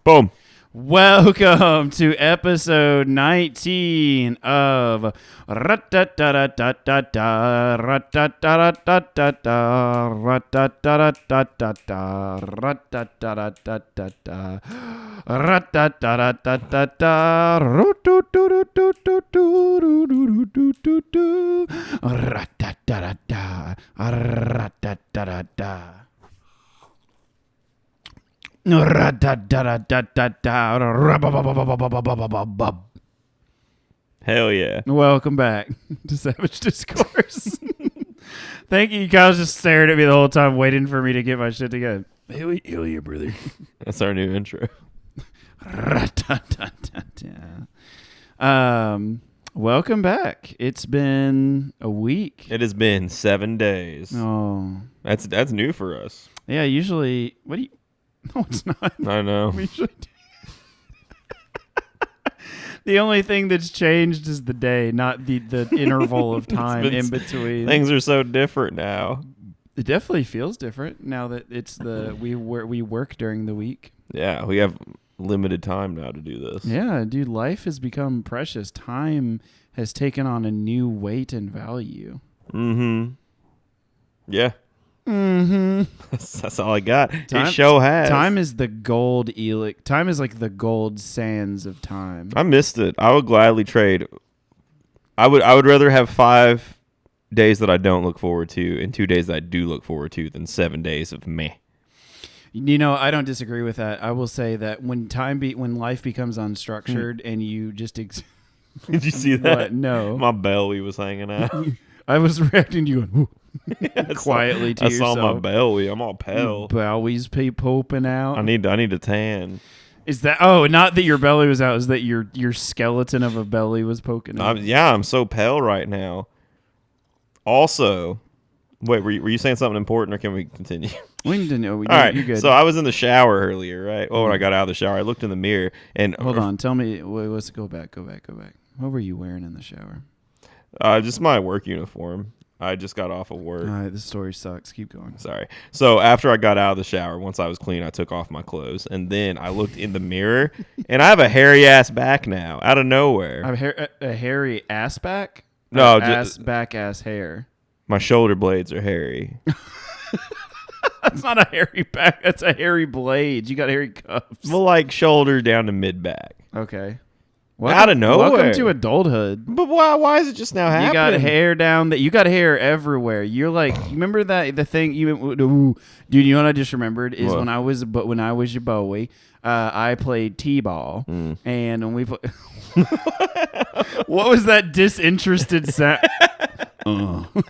Boom. Welcome to episode 19 of Hell yeah. Welcome back to Savage Discourse. Thank you. You guys just stared at me the whole time waiting for me to get my shit together. Hell yeah, brother. That's our new intro. Welcome back. It's been a week. It has been 7 days. Oh. That's new for us. Yeah, usually... What do you... No, it's not. I know. We usually do. The only thing that's changed is the day, not the interval of time in between. Things are so different now. It definitely feels different now that it's we work during the week. Yeah, we have limited time now to do this. Yeah, dude, life has become precious. Time has taken on a new weight and value. Mm-hmm. Yeah. Mm-hmm. That's all I got. It show has. Time is the gold Time is like the gold sands of time. I missed it. I would gladly trade. I would rather have 5 days that I don't look forward to and 2 days that I do look forward to than 7 days of meh. You know, I don't disagree with that. I will say that when life becomes unstructured and you just Did you see that? What? No. My belly was hanging out. I was reacting to you going, quietly to yourself. I saw my belly. I'm all pale. Belly's pooping out. I need a tan. Is that? Oh, not that your belly was out. Is that your skeleton of a belly was poking out? I'm so pale right now. Also, wait, were you saying something important, or can we continue? We need to know. All right. You're good. So I was in the shower earlier, right? Well, when I got out of the shower, I looked in the mirror and hold on. Tell me. Wait, let's go back. What were you wearing in the shower? Just my work uniform. I just got off of work. All right, this story sucks. Keep going. Sorry. So after I got out of the shower, once I was clean, I took off my clothes. And then I looked in the mirror, and I have a hairy-ass back now, out of nowhere. I have a hairy ass back? No, just ass hair. My shoulder blades are hairy. That's not a hairy back. That's a hairy blade. You got hairy cuffs. Well, like shoulder down to mid-back. Okay. Out of nowhere. Welcome to adulthood. But why is it just now happening? You got hair down you got hair everywhere. You're like, you remember the thing dude, you know what I just remembered is what? when I was your Bowie, I played T-ball and when we play what was that disinterested sound? What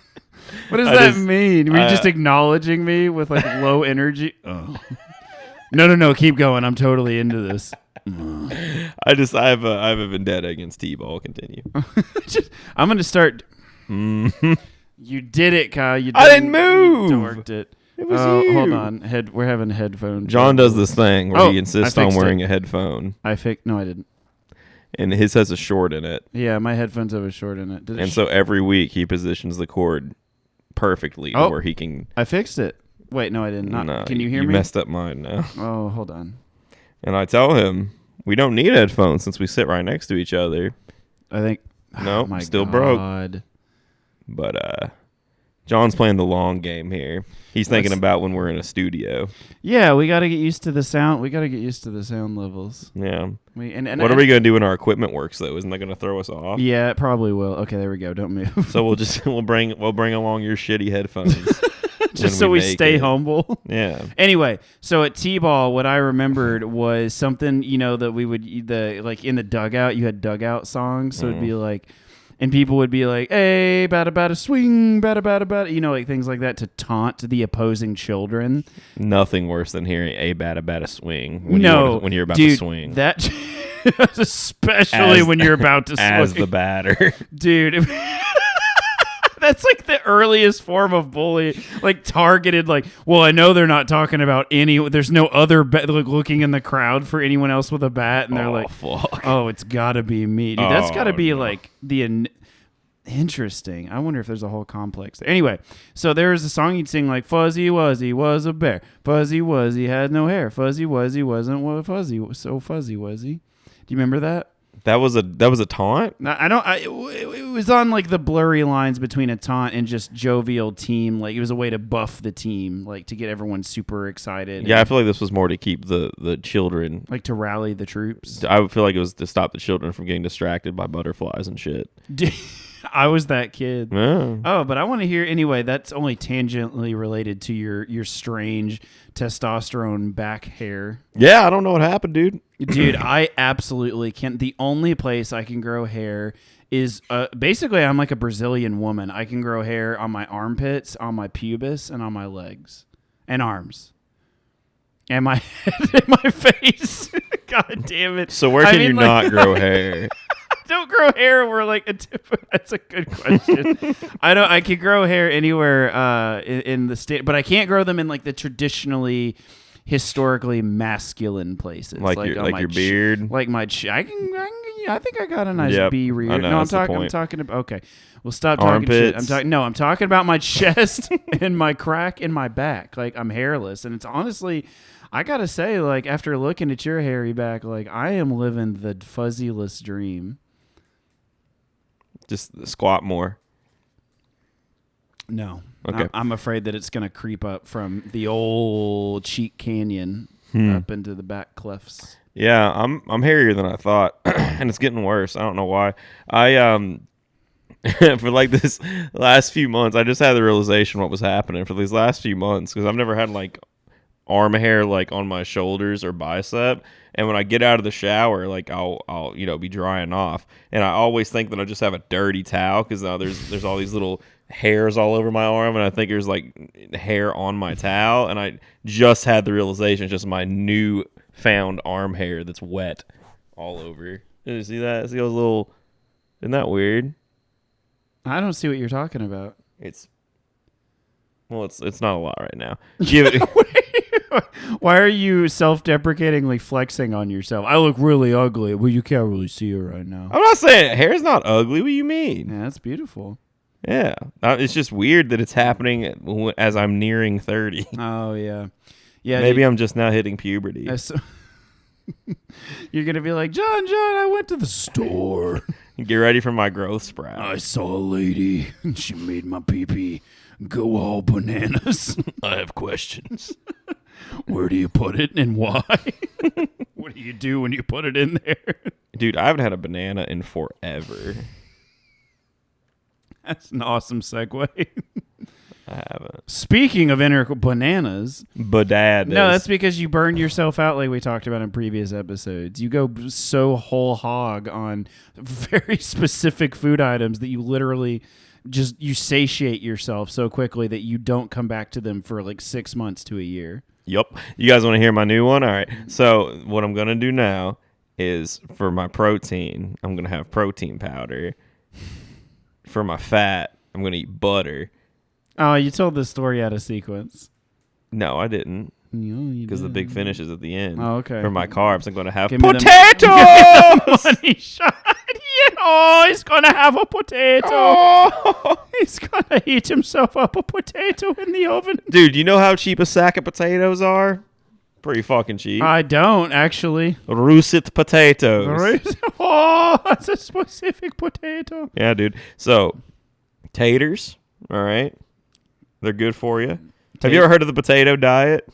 does that mean? Were you just acknowledging me with like low energy? No, keep going. I'm totally into this. I have a vendetta against T-ball. Continue. I'm gonna start. You did it, Kyle. I didn't move. You dorked it. It was you. Hold on. We're having headphones. John does this thing where he insists on wearing a headphone. No, I didn't. And his has a short in it. Yeah, my headphones have a short in it. So every week he positions the cord perfectly to where he can. I fixed it. Wait, no, I didn't. No, can you hear me? You messed up mine now. Oh, hold on. And I tell him we don't need headphones since we sit right next to each other. I think. No, my still God. broke. But John's playing the long game here. He's thinking about when we're in a studio. Yeah, we got to get used to the sound. We got to get used to the sound levels. Yeah. And what are we going to do when our equipment works though? Isn't that going to throw us off? Yeah, it probably will. Okay, there we go. Don't move. So we'll bring along your shitty headphones. Just so we stay humble. Yeah. Anyway, so at T-ball, what I remembered was something, that we would like in the dugout. You had dugout songs, so it'd be like, and people would be like, "Hey, bada swing, bada," like things like that to taunt the opposing children. Nothing worse than hearing a bada swing when you're about dude, to swing. That especially when you're about to swing as the batter, dude. That's like the earliest form of bullying, like targeted. Like, well, I know they're not talking about there's no other looking in the crowd for anyone else with a bat, and they're like, fuck. "Oh, it's got to be me, dude." That's got to be like Interesting. I wonder if there's a whole complex there. Anyway, so there's a song you'd sing like Fuzzy Wuzzy was a bear. Fuzzy Wuzzy had no hair. Fuzzy Wuzzy wasn't what fuzzy. So fuzzy was he? Do you remember that? That was a taunt? It was on like the blurry lines between a taunt and just jovial team. Like it was a way to buff the team, like to get everyone super excited. Yeah, I feel like this was more to keep the children, like to rally the troops. I would feel like it was to stop the children from getting distracted by butterflies and shit. I was that kid. Yeah. Oh, but I want to hear anyway. That's only tangentially related to your strange testosterone back hair. Yeah, I don't know what happened, dude. Dude, I absolutely can't. The only place I can grow hair is basically I'm like a Brazilian woman. I can grow hair on my armpits, on my pubis, and on my legs and arms. And my head and my face. God damn it. So where can you not grow hair? Don't grow hair where like that's a good question. I can grow hair anywhere in the state, but I can't grow them in like the traditionally historically masculine places, like your beard, like my I think I got a nice B rear. No, I'm talking about okay. Well, stop Armpits. talking shit. I'm talking about my chest and my crack in my back. Like I'm hairless, and it's honestly, I gotta say, like after looking at your hairy back, like I am living the fuzzyless dream. Just squat more. No. Okay. I'm afraid that it's going to creep up from the old cheek canyon up into the back clefts. Yeah, I'm hairier than I thought, and it's getting worse. I don't know why. I for like this last few months, I just had the realization what was happening for these last few months because I've never had like arm hair like on my shoulders or bicep. And when I get out of the shower, like I'll be drying off, and I always think that I just have a dirty towel because now there's all these little hairs all over my arm, and I think there's like hair on my towel, and I just had the realization it's just my new found arm hair that's wet all over. Did you see that? See those little? Isn't that weird? I don't see what you're talking about. It's not a lot right now. Why are you self-deprecatingly flexing on yourself? I look really ugly. Well, you can't really see it right now. I'm not saying hair's not ugly. What do you mean? Yeah, that's beautiful. Yeah. It's just weird that it's happening as I'm nearing 30. Oh, yeah. Yeah. Maybe I'm just now hitting puberty. You're going to be like, John, I went to the store. Get ready for my growth sprout. I saw a lady, and she made my pee-pee go all bananas. I have questions. Where do you put it and why? What do you do when you put it in there? Dude, I haven't had a banana in forever. That's an awesome segue. I haven't. Speaking of inner bananas. Bananas. No, that's because you burned yourself out like we talked about in previous episodes. You go so whole hog on very specific food items that you literally you satiate yourself so quickly that you don't come back to them for like 6 months to a year. Yep. You guys want to hear my new one? All right. So what I'm going to do now is for my protein, I'm going to have protein powder. For my fat, I'm going to eat butter. Oh, you told this story out of sequence. No, I didn't. Because the big finish is at the end. Oh, okay. For my carbs, I'm going to have potatoes! Money shot. Oh, he's going to have a potato. Oh. He's going to heat himself up a potato in the oven. Dude, you know how cheap a sack of potatoes are? Pretty fucking cheap. I don't, actually. Russet potatoes. Oh, that's a specific potato. Yeah, dude. So, taters, all right? They're good for you. Have you ever heard of the potato diet?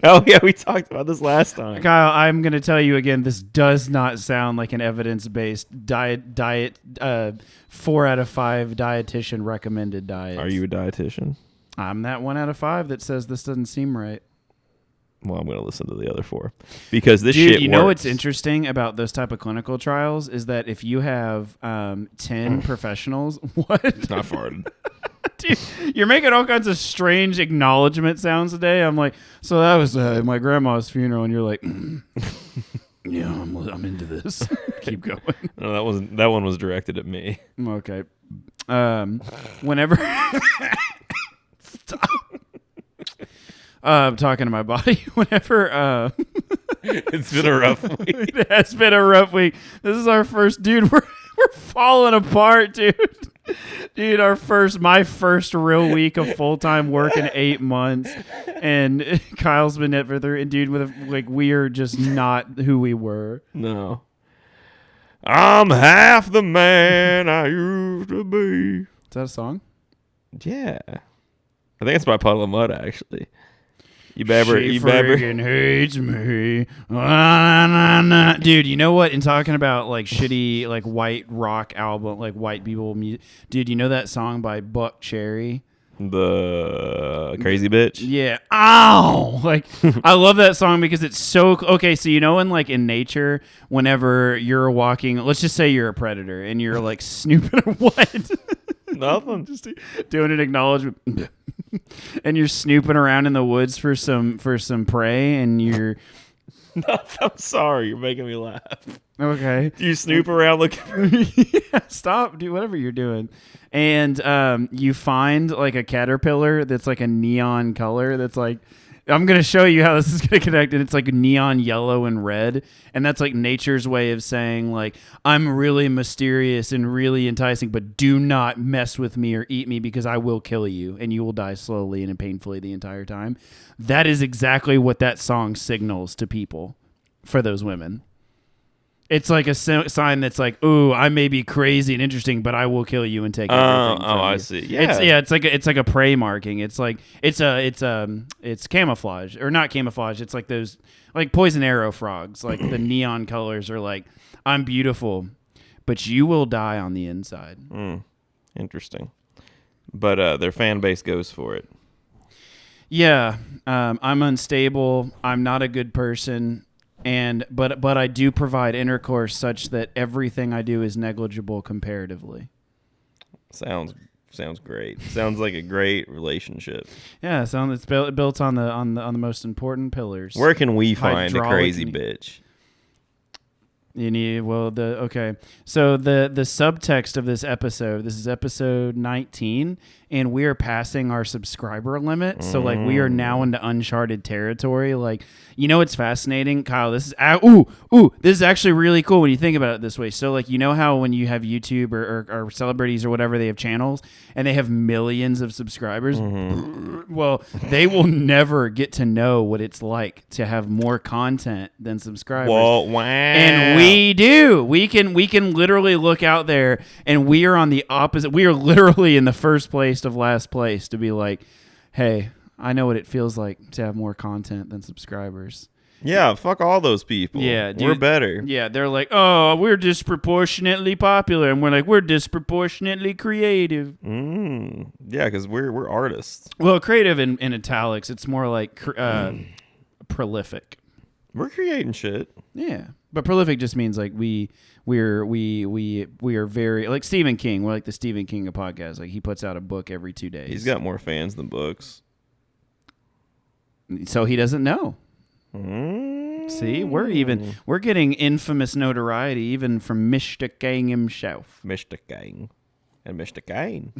Oh, yeah, we talked about this last time. Kyle, I'm going to tell you again, this does not sound like an evidence-based diet 4 out of 5 dietitian recommended diet. Are you a dietitian? I'm that 1 out of 5 that says this doesn't seem right. Well, I'm going to listen to the other 4 because this Dude, shit you know works. what's interesting about those type of clinical trials is that if you have 10 professionals, what? Not farted. Dude, you're making all kinds of strange acknowledgement sounds today. I'm like, so that was my grandma's funeral, and you're like, yeah, I'm into this. Keep going. No, that one was directed at me. Okay. Whenever stop. I'm talking to my body. Whenever it's been a rough week. It has been a rough week. This is our first, dude. We're falling apart, dude. Dude, my first real week of full-time work in 8 months, and Kyle's been it for 3, and dude, we are just not who we were. No. I'm half the man I used to be. Is that a song? Yeah. I think it's by Puddle of Mud, actually. She friggin' hates me. Na, na, na. Dude, you know what? In talking about like shitty like white rock album, like white people music, dude, you know that song by Buck Cherry? The Crazy Bitch? Yeah. Ow! Like, I love that song because it's so... Okay, so you know in nature, whenever you're walking... Let's just say you're a predator and you're like snooping or what? Nothing. Just doing an acknowledgement. And you're snooping around in the woods for some prey, and you're... I'm sorry, you're making me laugh. Okay. Do you snoop around looking for... Yeah, stop, do whatever you're doing. And you find like a caterpillar that's like a neon color that's like... I'm going to show you how this is going to connect. And it's like neon yellow and red. And that's like nature's way of saying like, I'm really mysterious and really enticing, but do not mess with me or eat me because I will kill you and you will die slowly and painfully the entire time. That is exactly what that song signals to people for those women. It's like a sign that's like, ooh, I may be crazy and interesting, but I will kill you and take everything. Oh, I see. Yeah, it's like a prey marking. It's like it's camouflage or not camouflage. It's like those like poison arrow frogs. Like the neon colors are like, I'm beautiful, but you will die on the inside. Interesting, but their fan base goes for it. Yeah, I'm unstable. I'm not a good person. But I do provide intercourse such that everything I do is negligible comparatively. Sounds great. Sounds like a great relationship. Yeah, it's built on the most important pillars. Where can we find a Hydraulic crazy bitch? You need So the subtext of this episode. This is episode 19, and we are passing our subscriber limit. So like we are now into uncharted territory. Like, you know, it's fascinating, Kyle. This is this is actually really cool when you think about it this way. So like, you know how when you have YouTube or celebrities or whatever, they have channels and they have millions of subscribers. Well, they will never get to know what it's like to have more content than subscribers. Whoa, wow. And we do. We can literally look out there, and we are on the opposite. We are literally in the first place of last place to be like, hey, I know what it feels like to have more content than subscribers. Yeah, fuck all those people. Yeah, dude, we're better. Yeah, they're like, oh, we're disproportionately popular, and we're like, we're disproportionately creative. Yeah, because we're artists. Well, creative in italics, it's more like prolific. We're creating shit. Yeah, but prolific just means like we are very like Stephen King. We're like the Stephen King of podcasts. Like he puts out a book every 2 days. He's got more fans than books. So he doesn't know. See, we're getting infamous notoriety even from Mr. King himself. Mr. King and Mr. Kane.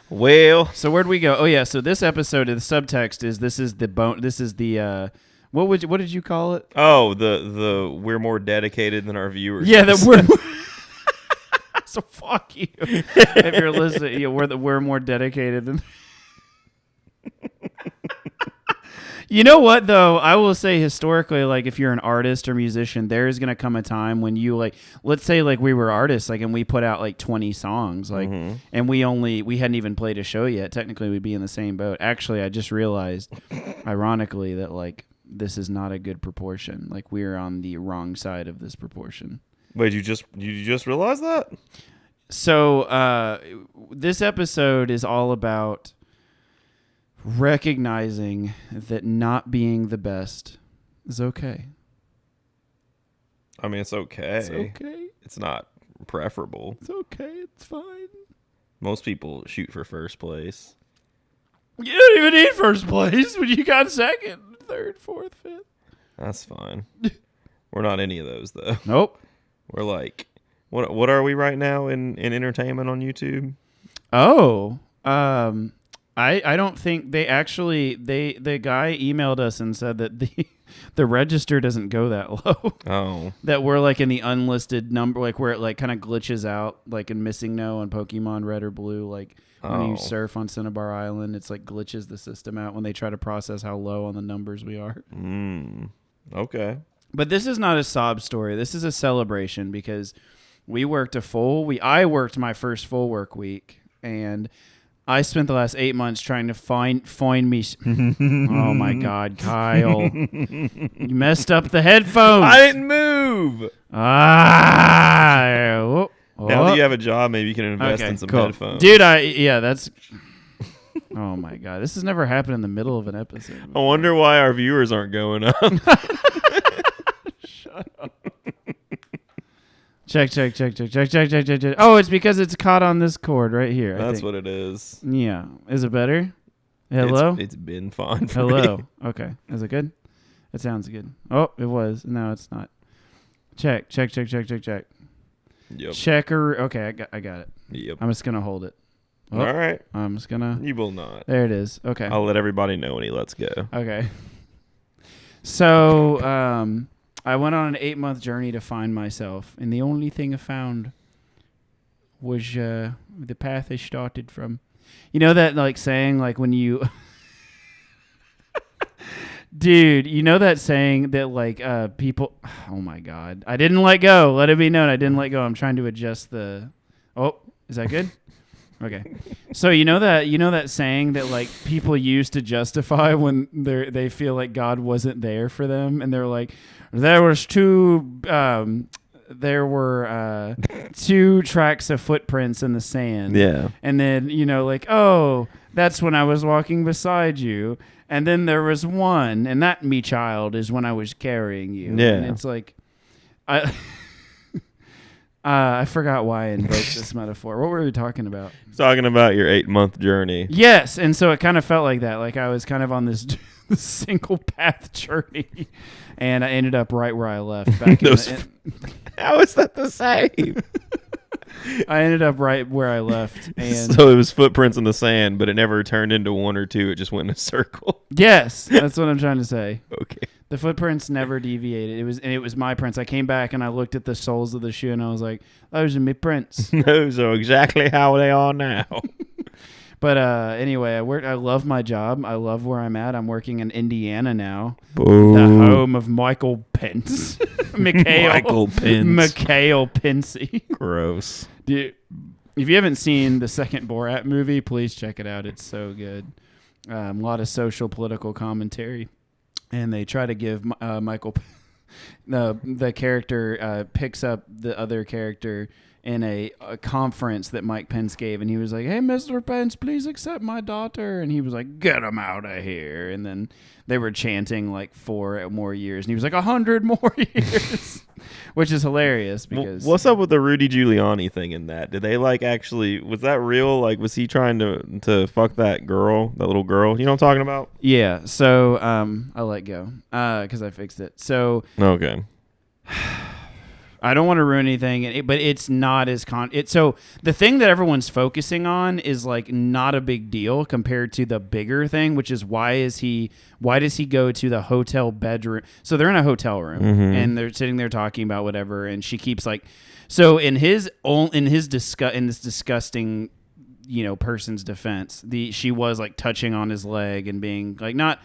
Well, so where'd we go? Oh yeah, so this episode of the subtext is what did you call it? Oh, the we're more dedicated than our viewers. Yeah, that we're so fuck you. If you're listening, we're more dedicated than. You know what, though? I will say historically, like, if you're an artist or musician, there is going to come a time when you, like, let's say, like, we were artists, like, and we put out, like, 20 songs, like, and we hadn't even played a show yet. Technically, we'd be in the same boat. Actually, I just realized, ironically, that, like, this is not a good proportion. Like, we're on the wrong side of this proportion. Wait, you just realized that? So, this episode is all about recognizing that not being the best is okay. I mean, it's okay. It's okay. It's not preferable. It's okay. It's fine. Most people shoot for first place. You don't even need first place when you got second, third, fourth, fifth. That's fine. We're not any of those, though. Nope. We're like, what are we right now in entertainment on YouTube? Oh, I don't think they actually the guy emailed us and said that the register doesn't go that low. Oh. That we're like in the unlisted number, like where it like kind of glitches out, like in Missing No on Pokemon Red or Blue, like when you surf on Cinnabar Island, it's like glitches the system out when they try to process how low on the numbers we are. Okay. But this is not a sob story. This is a celebration because I worked my first full work week, and I spent the last 8 months trying to find me. Oh my God, Kyle. You messed up the headphones. I didn't move. Now that you have a job, maybe you can invest in some headphones. Dude, that's... Oh my God. This has never happened in the middle of an episode. I wonder why our viewers aren't going up. Shut up. Check. Oh, it's because it's caught on this cord right here. That's what it is. Yeah. Is it better? Hello? It's been fine for Hello. me. Okay. Is it good? It sounds good. Oh, it was. No, it's not. Check. Yep. Checker. Okay, I got it. Yep. I'm just going to hold it. Oh, all right. I'm just going to. You will not. There it is. Okay. I'll let everybody know when he lets go. Okay. So, I went on an 8-month journey to find myself, and the only thing I found was the path I started from. You know that like saying, like when you... Dude, you know that saying that like people... Oh my God. I didn't let go. Let it be known I didn't let go. I'm trying to adjust the... Oh, is that good? Okay. So you know that saying that like people use to justify when they feel like God wasn't there for them, and they're like, there were two tracks of footprints in the sand. Yeah. And then, like, oh, that's when I was walking beside you. And then there was one, and that, me child, is when I was carrying you. Yeah. And it's like, I forgot why I invoked this metaphor. What were we talking about? Talking about your 8-month journey. Yes, and so it kind of felt like that. Like I was kind of on this single path journey, and I ended up right where I left. How is that the same? I ended up right where I left. And so it was footprints in the sand, but it never turned into one or two. It just went in a circle. Yes, that's what I'm trying to say. Okay. The footprints never deviated. It was my prints. I came back and I looked at the soles of the shoe and I was like, those are my prints. Those are exactly how they are now. But anyway, I love my job. I love where I'm at. I'm working in Indiana now. Boom. The home of Michael Pence. Michael Pence. Mikhail Pensy. Gross. Dude, if you haven't seen the second Borat movie, please check it out. It's so good. A lot of social political commentary. And they try to give Michael, the character picks up the other character in a conference that Mike Pence gave, and he was like, "Hey, Mr. Pence, please accept my daughter." And he was like, "Get him out of here." And then they were chanting like 4 more years, and he was like, 100 more years, which is hilarious because. What's up with the Rudy Giuliani thing in that? Did they like actually? Was that real? Like, was he trying to fuck that girl, that little girl? You know what I'm talking about? Yeah. So I let go because I fixed it. So okay. I don't want to ruin anything, but it's not as so the thing that everyone's focusing on is like not a big deal compared to the bigger thing, which is why does he go to the hotel bedroom? So they're in a hotel room and they're sitting there talking about whatever, and she keeps like, so in this disgusting, person's defense, she was like touching on his leg and being like not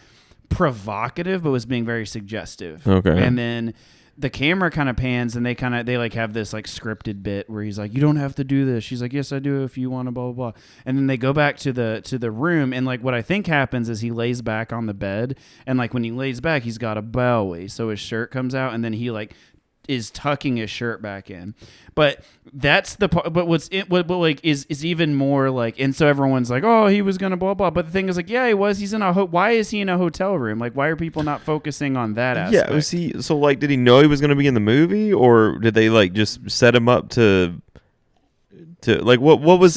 provocative, but was being very suggestive. Okay, and then the camera kind of pans and they like have this like scripted bit where he's like, "You don't have to do this." She's like, "Yes, I do if you want to, blah, blah, blah." And then they go back to the room, and like what I think happens is he lays back on the bed, and like when he lays back, he's got a belly, so his shirt comes out, and then he like is tucking his shirt back in. But that's the part. But what is even more like, and so everyone's like, "Oh, he was gonna blah blah." But the thing is, like, yeah, he was. He's in why is he in a hotel room? Like, why are people not focusing on that aspect? Yeah, was he? So like, did he know he was gonna be in the movie, or did they like just set him up to like what was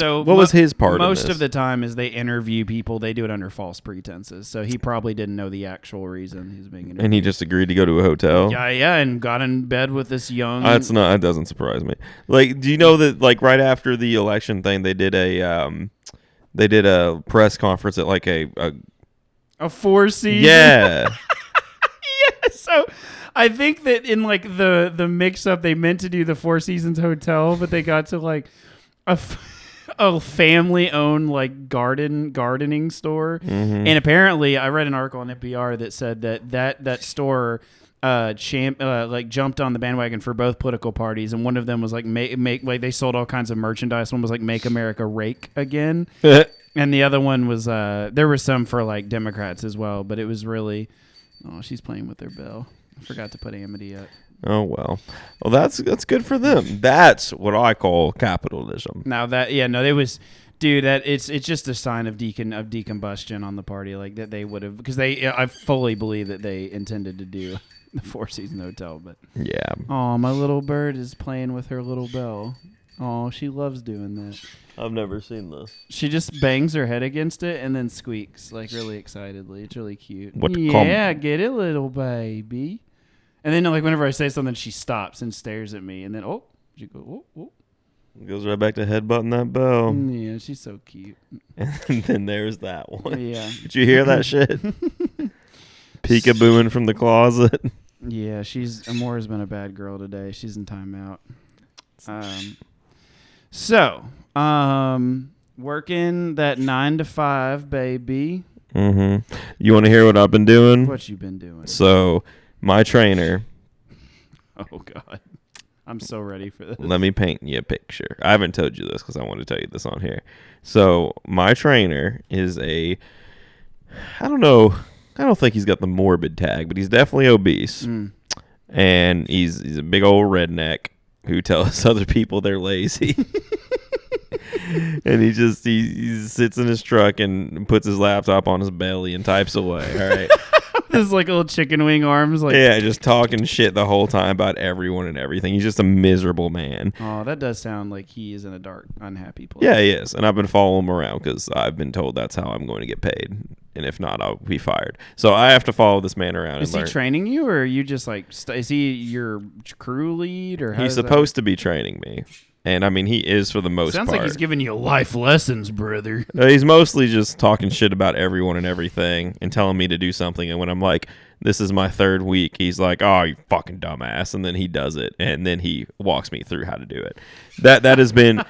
his part? Most of of the time, is they interview people. They do it under false pretenses. So he probably didn't know the actual reason he's being interviewed. And he just agreed to go to a hotel. Yeah, and got in bed with this young. That doesn't surprise me. Like, do you know that like right after the election thing, they did a press conference at like a 4 season. Yeah. Yes. So I think that in like the mix up, they meant to do the Four Seasons Hotel, but they got to like a family owned like gardening store. Mm-hmm. And apparently I read an article on NPR that said that store like jumped on the bandwagon for both political parties, and one of them was like make like they sold all kinds of merchandise. One was like Make America Rake Again. And the other one was there were some for like Democrats as well, but it was really she's playing with her bell. I forgot to put Amity up. Oh well, that's good for them. That's what I call capitalism. Now it was, dude. That it's just a sign of decombustion on the party, like that they would have, because I fully believe that they intended to do the Four Seasons Hotel, but yeah. Oh, my little bird is playing with her little bell. Oh, she loves doing that. I've never seen this. She just bangs her head against it and then squeaks like really excitedly. It's really cute. What get it, little baby. And then like whenever I say something, she stops and stares at me, and then she goes Goes right back to headbutting that bell. Yeah, she's so cute. And then there's that one. Yeah. Did you hear that shit? Peekabooing from the closet. Yeah, Amora's been a bad girl today. She's in timeout. Working that 9 to 5, baby. Mm-hmm. You want to hear what I've been doing? What you been doing? So, my trainer. Oh, God. I'm so ready for this. Let me paint you a picture. I haven't told you this because I want to tell you this on here. So, my trainer is I don't think he's got the morbid tag, but he's definitely obese. And he's a big old redneck who tells other people they're lazy. And he sits in his truck and puts his laptop on his belly and types away. All right. His like little chicken wing arms, like yeah, just talking shit the whole time about everyone and everything. He's just a miserable man. Oh, that does sound like he is in a dark, unhappy place. Yeah, he is, and I've been following him around because I've been told that's how I'm going to get paid, and if not, I'll be fired. So I have to follow this man around. Is he training you, or are you just like? Is he your crew lead, or he's supposed to be training me? And I mean, he is for the most part. Sounds like he's giving you life lessons, brother. He's mostly just talking shit about everyone and everything and telling me to do something. And when I'm like, this is my third week, he's like, oh, you fucking dumbass. And then he does it. And then he walks me through how to do it. That has been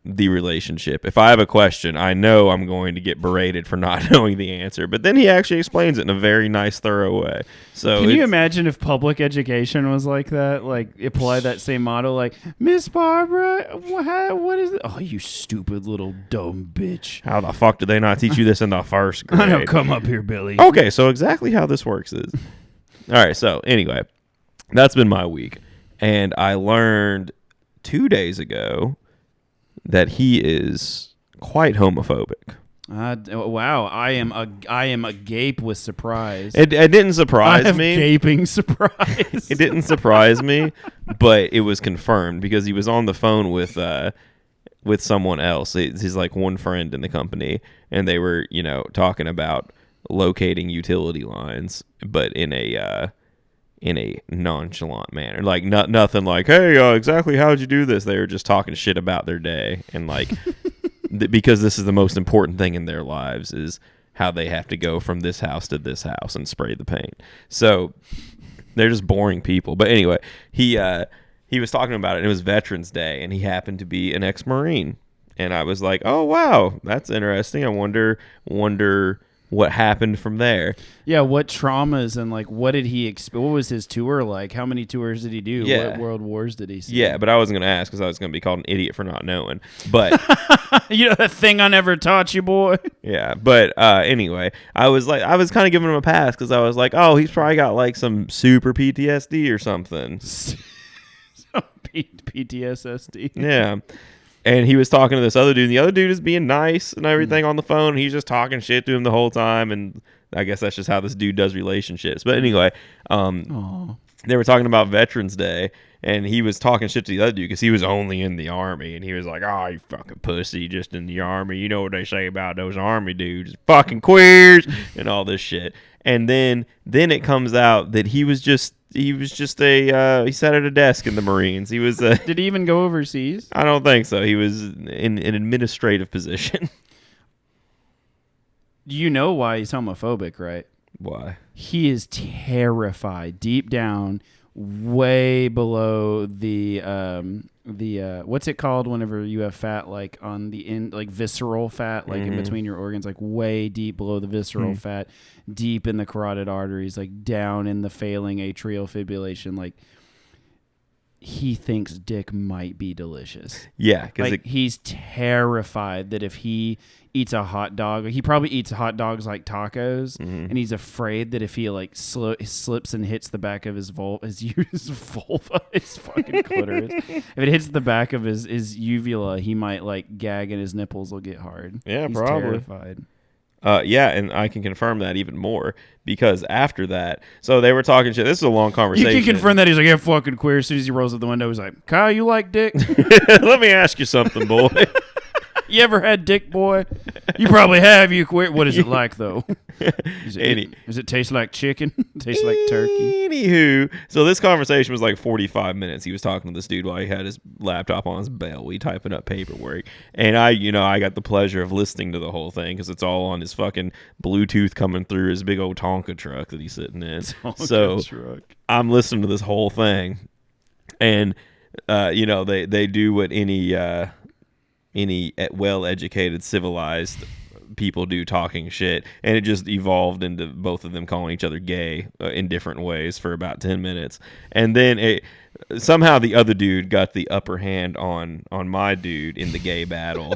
the relationship. If I have a question, I know I'm going to get berated for not knowing the answer. But then he actually explains it in a very nice, thorough way. So can you imagine if public education was like that? Like apply that same model, like Miss Barbara, what is it? Oh, you stupid little dumb bitch! How the fuck did they not teach you this in the first grade? I know. Come up here, Billy. Okay, so exactly how this works is, all right. So anyway, that's been my week, and I learned 2 days ago that he is quite homophobic. Wow, I am agape with surprise. It didn't surprise me. Gaping surprise. It didn't surprise me, but it was confirmed because he was on the phone with someone else. He's like one friend in the company, and they were talking about locating utility lines, but in a nonchalant manner, like nothing like, hey, exactly how'd you do this? They were just talking shit about their day, and like because this is the most important thing in their lives is how they have to go from this house to this house and spray the paint. So they're just boring people. But anyway, he was talking about it, and it was Veterans Day, and he happened to be an ex-Marine, and I was like, oh wow, that's interesting. I wonder what happened from there. Yeah, what traumas and like what did he what was his tour like? How many tours did he do? Yeah. What world wars did he see? Yeah, but I wasn't going to ask because I was going to be called an idiot for not knowing. But you know that thing I never taught you, boy. Yeah, but anyway, I was kind of giving him a pass because I was like, oh, he's probably got like some super PTSD or something. PTSD. Yeah. And he was talking to this other dude, and the other dude is being nice and everything on the phone. He's just talking shit to him the whole time, and I guess that's just how this dude does relationships. But anyway, they were talking about Veterans Day, and he was talking shit to the other dude because he was only in the Army, and he was like, oh, you fucking pussy, just in the Army. You know what they say about those Army dudes, fucking queers, and all this shit. And then it comes out that he sat at a desk in the Marines. He was Did he even go overseas? I don't think so. He was in an administrative position. You know why he's homophobic, right? Why? He is terrified deep down, way below the what's it called whenever you have fat like on the end, like visceral fat, like in between your organs, like way deep below the visceral fat, deep in the carotid arteries, like down in the failing atrial fibrillation, like he thinks dick might be delicious. Yeah, because like he's terrified that if he eats a hot dog, he probably eats hot dogs like tacos, and he's afraid that if he like slips and hits the back of his vulva, his fucking clitoris, if it hits the back of his uvula, he might like gag and his nipples will get hard. Yeah, he's probably. Terrified. Yeah, and I can confirm that even more because after that, so they were talking shit. This is a long conversation. You can confirm that. He's like, yeah, fucking queer. As soon as he rolls up the window, he's like, Kyle, you like dick? Let me ask you something, boy. You ever had dick, boy? You probably have. You queer. What is it like, though? Does it taste like chicken? Taste like turkey? Anywho, so this conversation was like 45 minutes. He was talking to this dude while he had his laptop on his belly, typing up paperwork. And I got the pleasure of listening to the whole thing because it's all on his fucking Bluetooth coming through his big old Tonka truck that he's sitting in. So I'm listening to this whole thing. And, they do what any well-educated, civilized people do, talking shit, and it just evolved into both of them calling each other gay in different ways for about 10 minutes, and then somehow the other dude got the upper hand on my dude in the gay battle.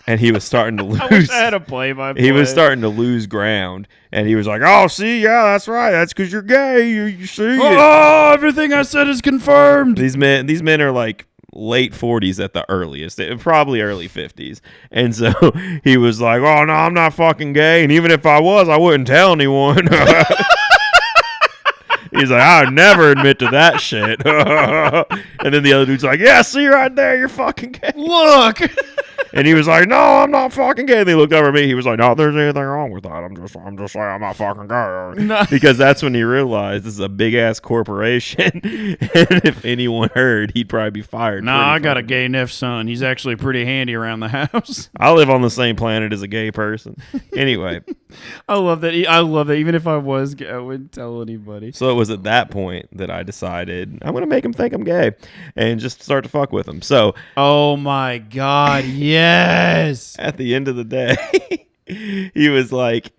And he was starting to lose. I wish I had a play-by-play. He was starting to lose ground, and he was like, "Oh, see, yeah, that's right. That's because you're gay. You see? Oh, everything I said is confirmed." These men are like late 40s at the earliest, probably early 50s. And so he was like, "Oh no, I'm not fucking gay, and even if I was, I wouldn't tell anyone." He's like, "I would never admit to that shit." And then the other dude's like, "Yeah, see right there, you're fucking gay. Look." And he was like, "No, I'm not fucking gay." And they looked over at me. He was like, "No, there's anything wrong with that. I'm just saying I'm not fucking gay." No. Because that's when he realized this is a big ass corporation, and if anyone heard, he'd probably be fired. Nah, I got a gay nephew son. He's actually pretty handy around the house. I live on the same planet as a gay person. Anyway, I love that. Even if I was gay, I wouldn't tell anybody. So it was at that point that I decided I'm gonna make him think I'm gay, and just start to fuck with him. So, oh my god, yes! At the end of the day, he was like,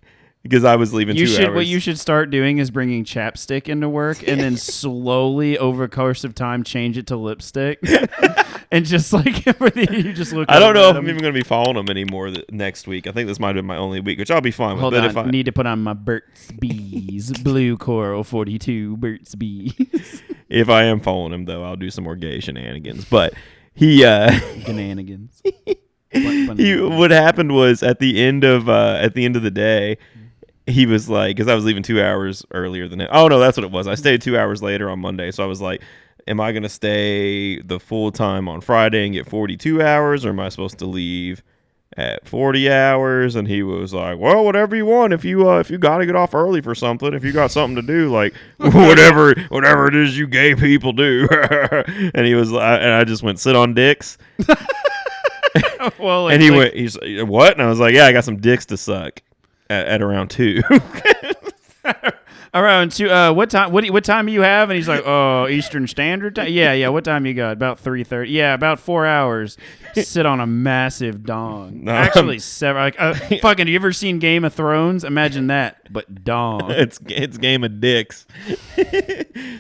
because I was leaving 2 hours. What you should start doing is bringing chapstick into work, and then slowly, over a course of time, change it to lipstick, and just like you just look. I don't know if I'm even going to be following him anymore next week. I think this might have been my only week, which I'll be fine with. Hold on, I need to put on my Burt's Bees Blue Coral 42 Burt's Bees. If I am following him, though, I'll do some more gay shenanigans. But he shenanigans. What happened was at the end of the day, he was like, because I was leaving 2 hours earlier than him. Oh no, that's what it was. I stayed 2 hours later on Monday, so I was like, am I gonna stay the full time on Friday and get 42 hours, or am I supposed to leave at 40 hours? And he was like, well, whatever you want. If you gotta get off early for something, if you got something to do, like whatever it is you gay people do. And he was like, and I just went, sit on dicks. Well, and he's like, what? And I was like, yeah, I got some dicks to suck at around 2. Around 2. What time? What time do you have? And he's like, oh, Eastern Standard Time. Yeah. What time you got? About 3:30. Yeah, about 4 hours. Sit on a massive dong. No, actually, several. Like, fucking. You ever seen Game of Thrones? Imagine that, but dong. It's Game of Dicks.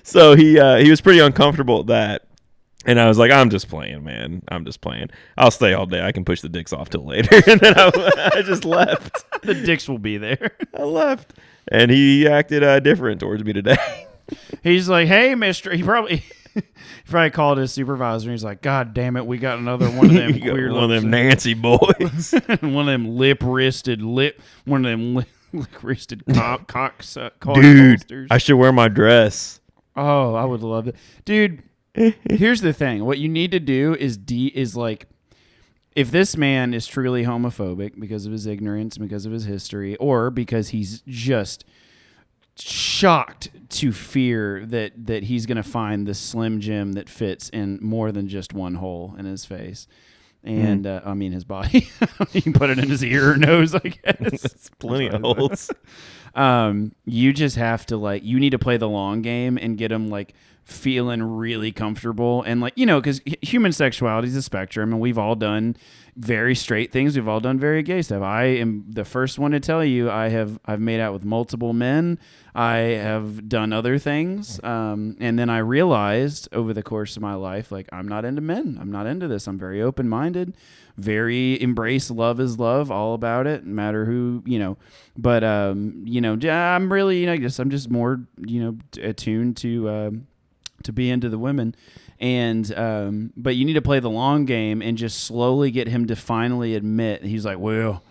So he was pretty uncomfortable at that. And I was like, I'm just playing, man. I'm just playing. I'll stay all day. I can push the dicks off till later. And then I just left. The dicks will be there. I left. And he acted different towards me today. He's like, hey, mister. He probably called his supervisor. And he's like, God damn it. We got another one of them queer one of them Nancy boys. One of them lip-wristed cocks. Dude, holsters. I should wear my dress. Oh, I would love it. Dude. Here's the thing. What you need to do is like, if this man is truly homophobic because of his ignorance, because of his history, or because he's just shocked to fear that he's going to find the Slim Jim that fits in more than just one hole in his face. And, his body. You can put it in his ear or nose, I guess. That's plenty of holes. You just have to like, you need to play the long game and get them like feeling really comfortable. And like, because human sexuality is a spectrum, and we've all done very straight things. We've all done very gay stuff. I am the first one to tell you I've made out with multiple men. I have done other things. And then I realized over the course of my life, like, I'm not into men. I'm not into this. I'm very open-minded, very embrace love is love, all about it, no matter who, but, I'm really, I'm just more, attuned to be into the women. And but you need to play the long game and just slowly get him to finally admit. He's like, well,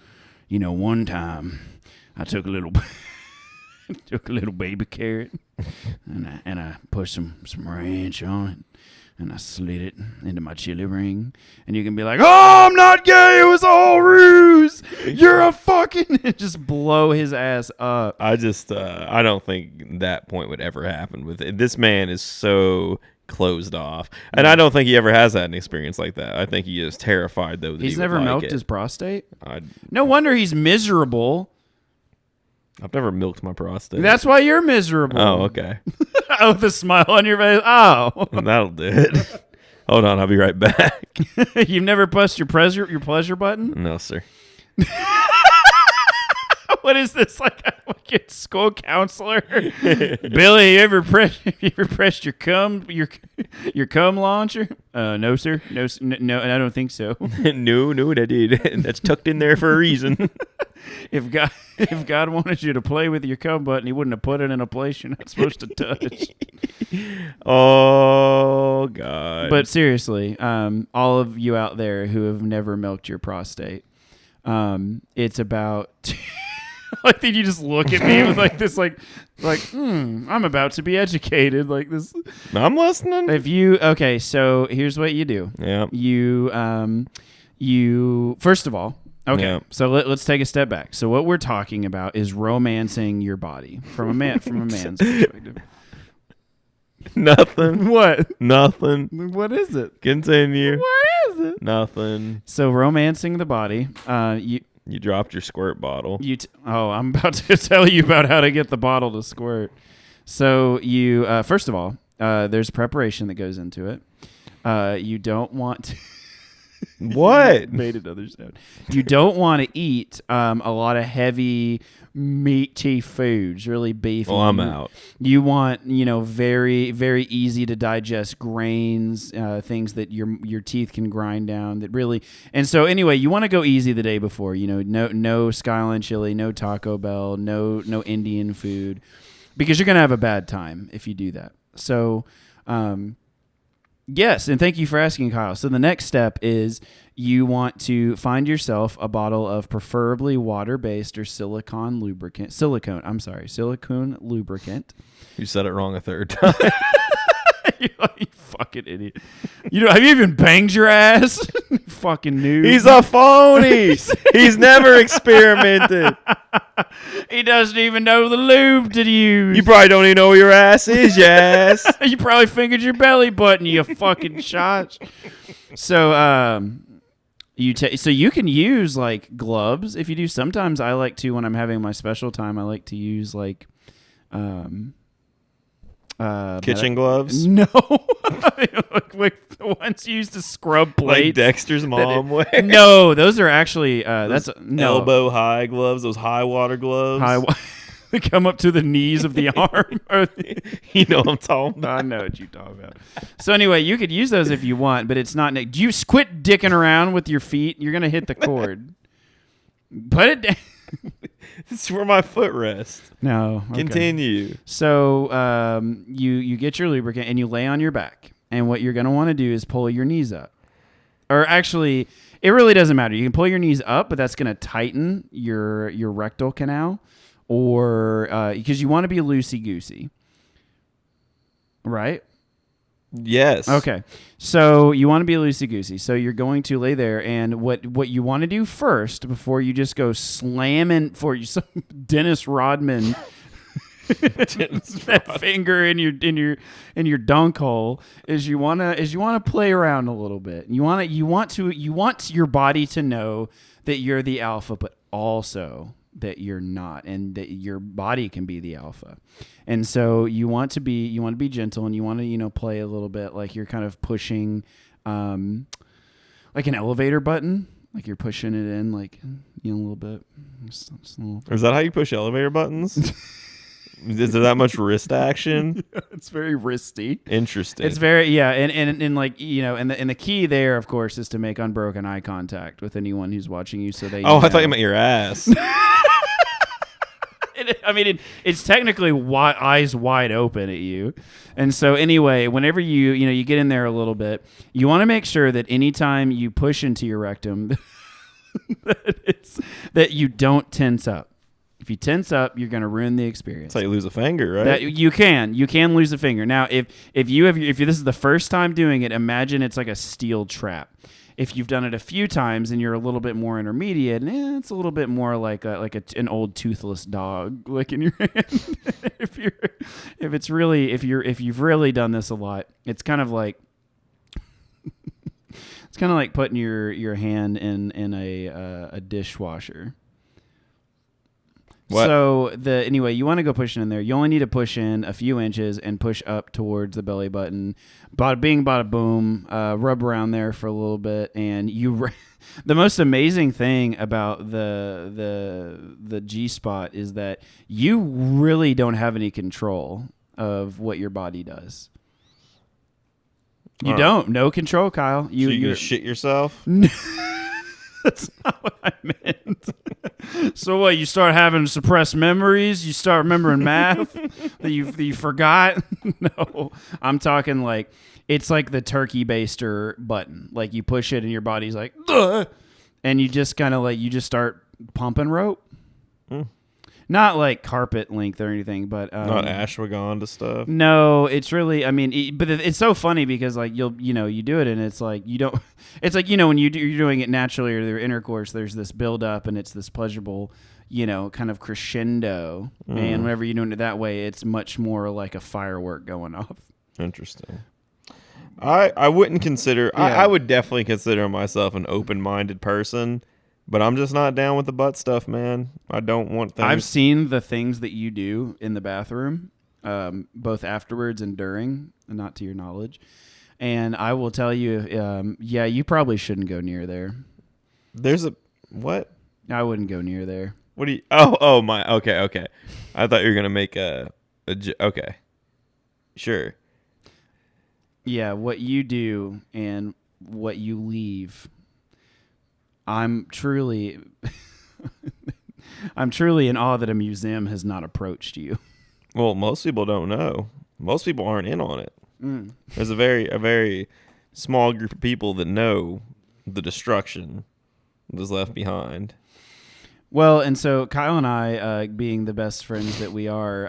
one time I took a little baby carrot and I put some ranch on it and I slid it into my chili ring. And you can be like, oh, I'm not gay, it was all ruse, you're a fucking just blow his ass up. I don't think that point would ever happen with it. This man is so closed off, and I don't think he ever has had an experience like that. I think he is terrified though that he's he never would milked like his prostate. it. No wonder he's miserable. I've never milked my prostate. That's why you're miserable. Oh, okay. Oh, the smile on your face. Oh, that'll do it. Hold on, I'll be right back. You've never pressed your pleasure button? No, sir. What is this, like a school counselor? Billy, you ever pressed your cum launcher? No, sir. No, I don't think so. No, that did. That's tucked in there for a reason. If God wanted you to play with your cum button, he wouldn't have put it in a place you're not supposed to touch. Oh God! But seriously, all of you out there who have never milked your prostate, it's about. I think you just look at me with like this, I'm about to be educated, like this. I'm listening. Okay, so here's what you do. Yeah. You first of all, okay. Yeah. So let's take a step back. So what we're talking about is romancing your body from a man's perspective. Nothing. What? Nothing. What is it? Continue. What is it? Nothing. So romancing the body. You dropped your squirt bottle. I'm about to tell you about how to get the bottle to squirt. So you, first of all, there's preparation that goes into it. You don't want to... What? Made another sound. You don't want to eat a lot of heavy, meaty foods, really beefy. Well, I'm out. You want, very, very easy to digest grains, things that your teeth can grind down. That really, and so anyway, you want to go easy the day before. No Skyline chili, no Taco Bell, no Indian food, because you're gonna have a bad time if you do that. So. Yes, and thank you for asking, Kyle. So the next step is you want to find yourself a bottle of preferably water-based or silicone lubricant. Silicone lubricant. You said it wrong a third time. You fucking idiot. Have you even banged your ass? Fucking noob. He's a phony. He's never experimented. He doesn't even know the lube to use. You probably don't even know where your ass is, yes. You probably fingered your belly button, you fucking shot. So, so you can use like gloves if you do. Sometimes I like to, when I'm having my special time, I like to use like kitchen gloves? No. like the ones used to scrub plates. Like Dexter's mom wears? No, those are actually no. Elbow high gloves, those high water gloves. They come up to the knees of the arm. You know what I'm talking about. I know what you're talking about. So anyway, you could use those if you want, but it's not. Do you quit dicking around with your feet? You're going to hit the cord. Put it down. This is where my foot rests. No. Okay. Continue. So you get your lubricant and you lay on your back. And what you're going to want to do is pull your knees up. Or actually, it really doesn't matter. You can pull your knees up, but that's going to tighten your rectal canal. Or because you want to be loosey-goosey. Right? Yes. Okay. So you want to be loosey-goosey. So you're going to lay there, and what you want to do first, before you just go slamming for you some Dennis Rodman that finger in your dunk hole, is you want to play around a little bit. You want your body to know that you're the alpha, but also that you're not, and that your body can be the alpha. And so you want to be gentle, and you want to, play a little bit like you're kind of pushing, like an elevator button, like you're pushing it in, like, a little bit. Just a little bit. Is that how you push elevator buttons? Is there that much wrist action? Yeah, it's very wristy. Interesting. It's very, and like, and the key there, of course, is to make unbroken eye contact with anyone who's watching you, so they. I thought you meant your ass. It's technically eyes wide open at you, and so anyway, whenever you get in there a little bit, you want to make sure that anytime you push into your rectum, that you don't tense up. If you tense up, you're going to ruin the experience. That's how you lose a finger, right? That you can lose a finger. Now, if this is the first time doing it, imagine it's like a steel trap. If you've done it a few times and you're a little bit more intermediate, it's a little bit more like an old toothless dog licking your hand. if you've really done this a lot, it's kind of like putting your hand in a dishwasher. What? So anyway, you want to go pushing in there. You only need to push in a few inches and push up towards the belly button. Bada bing, bada boom. Rub around there for a little bit, and the most amazing thing about the Gspot is that you really don't have any control of what your body does. You don't. No control, Kyle. So you shit yourself? That's not what I meant. So what? You start having suppressed memories? You start remembering math that you forgot? No, I'm talking like it's like the turkey baster button. Like you push it and your body's like, ugh! And you just kind of start pumping rope. Not like carpet length or anything, but not ashwagandha stuff. No, it's really. But it's so funny because like you do it and it's like you don't. It's like when you're doing it naturally or through intercourse, there's this build up and it's this pleasurable, kind of crescendo. And whenever you're doing it that way, it's much more like a firework going off. Interesting. I wouldn't consider. Yeah. I would definitely consider myself an open-minded person. But I'm just not down with the butt stuff, man. I don't want things. I've seen the things that you do in the bathroom, both afterwards and during, not to your knowledge. And I will tell you, you probably shouldn't go near there. There's a what? I wouldn't go near there. What do you? Oh my. Okay. I thought you were gonna make okay. Sure. Yeah, what you do and what you leave. I'm truly in awe that a museum has not approached you. Well, most people don't know. Most people aren't in on it. There's a very small group of people that know the destruction that is left behind. Well, and so Kyle and I, being the best friends that we are,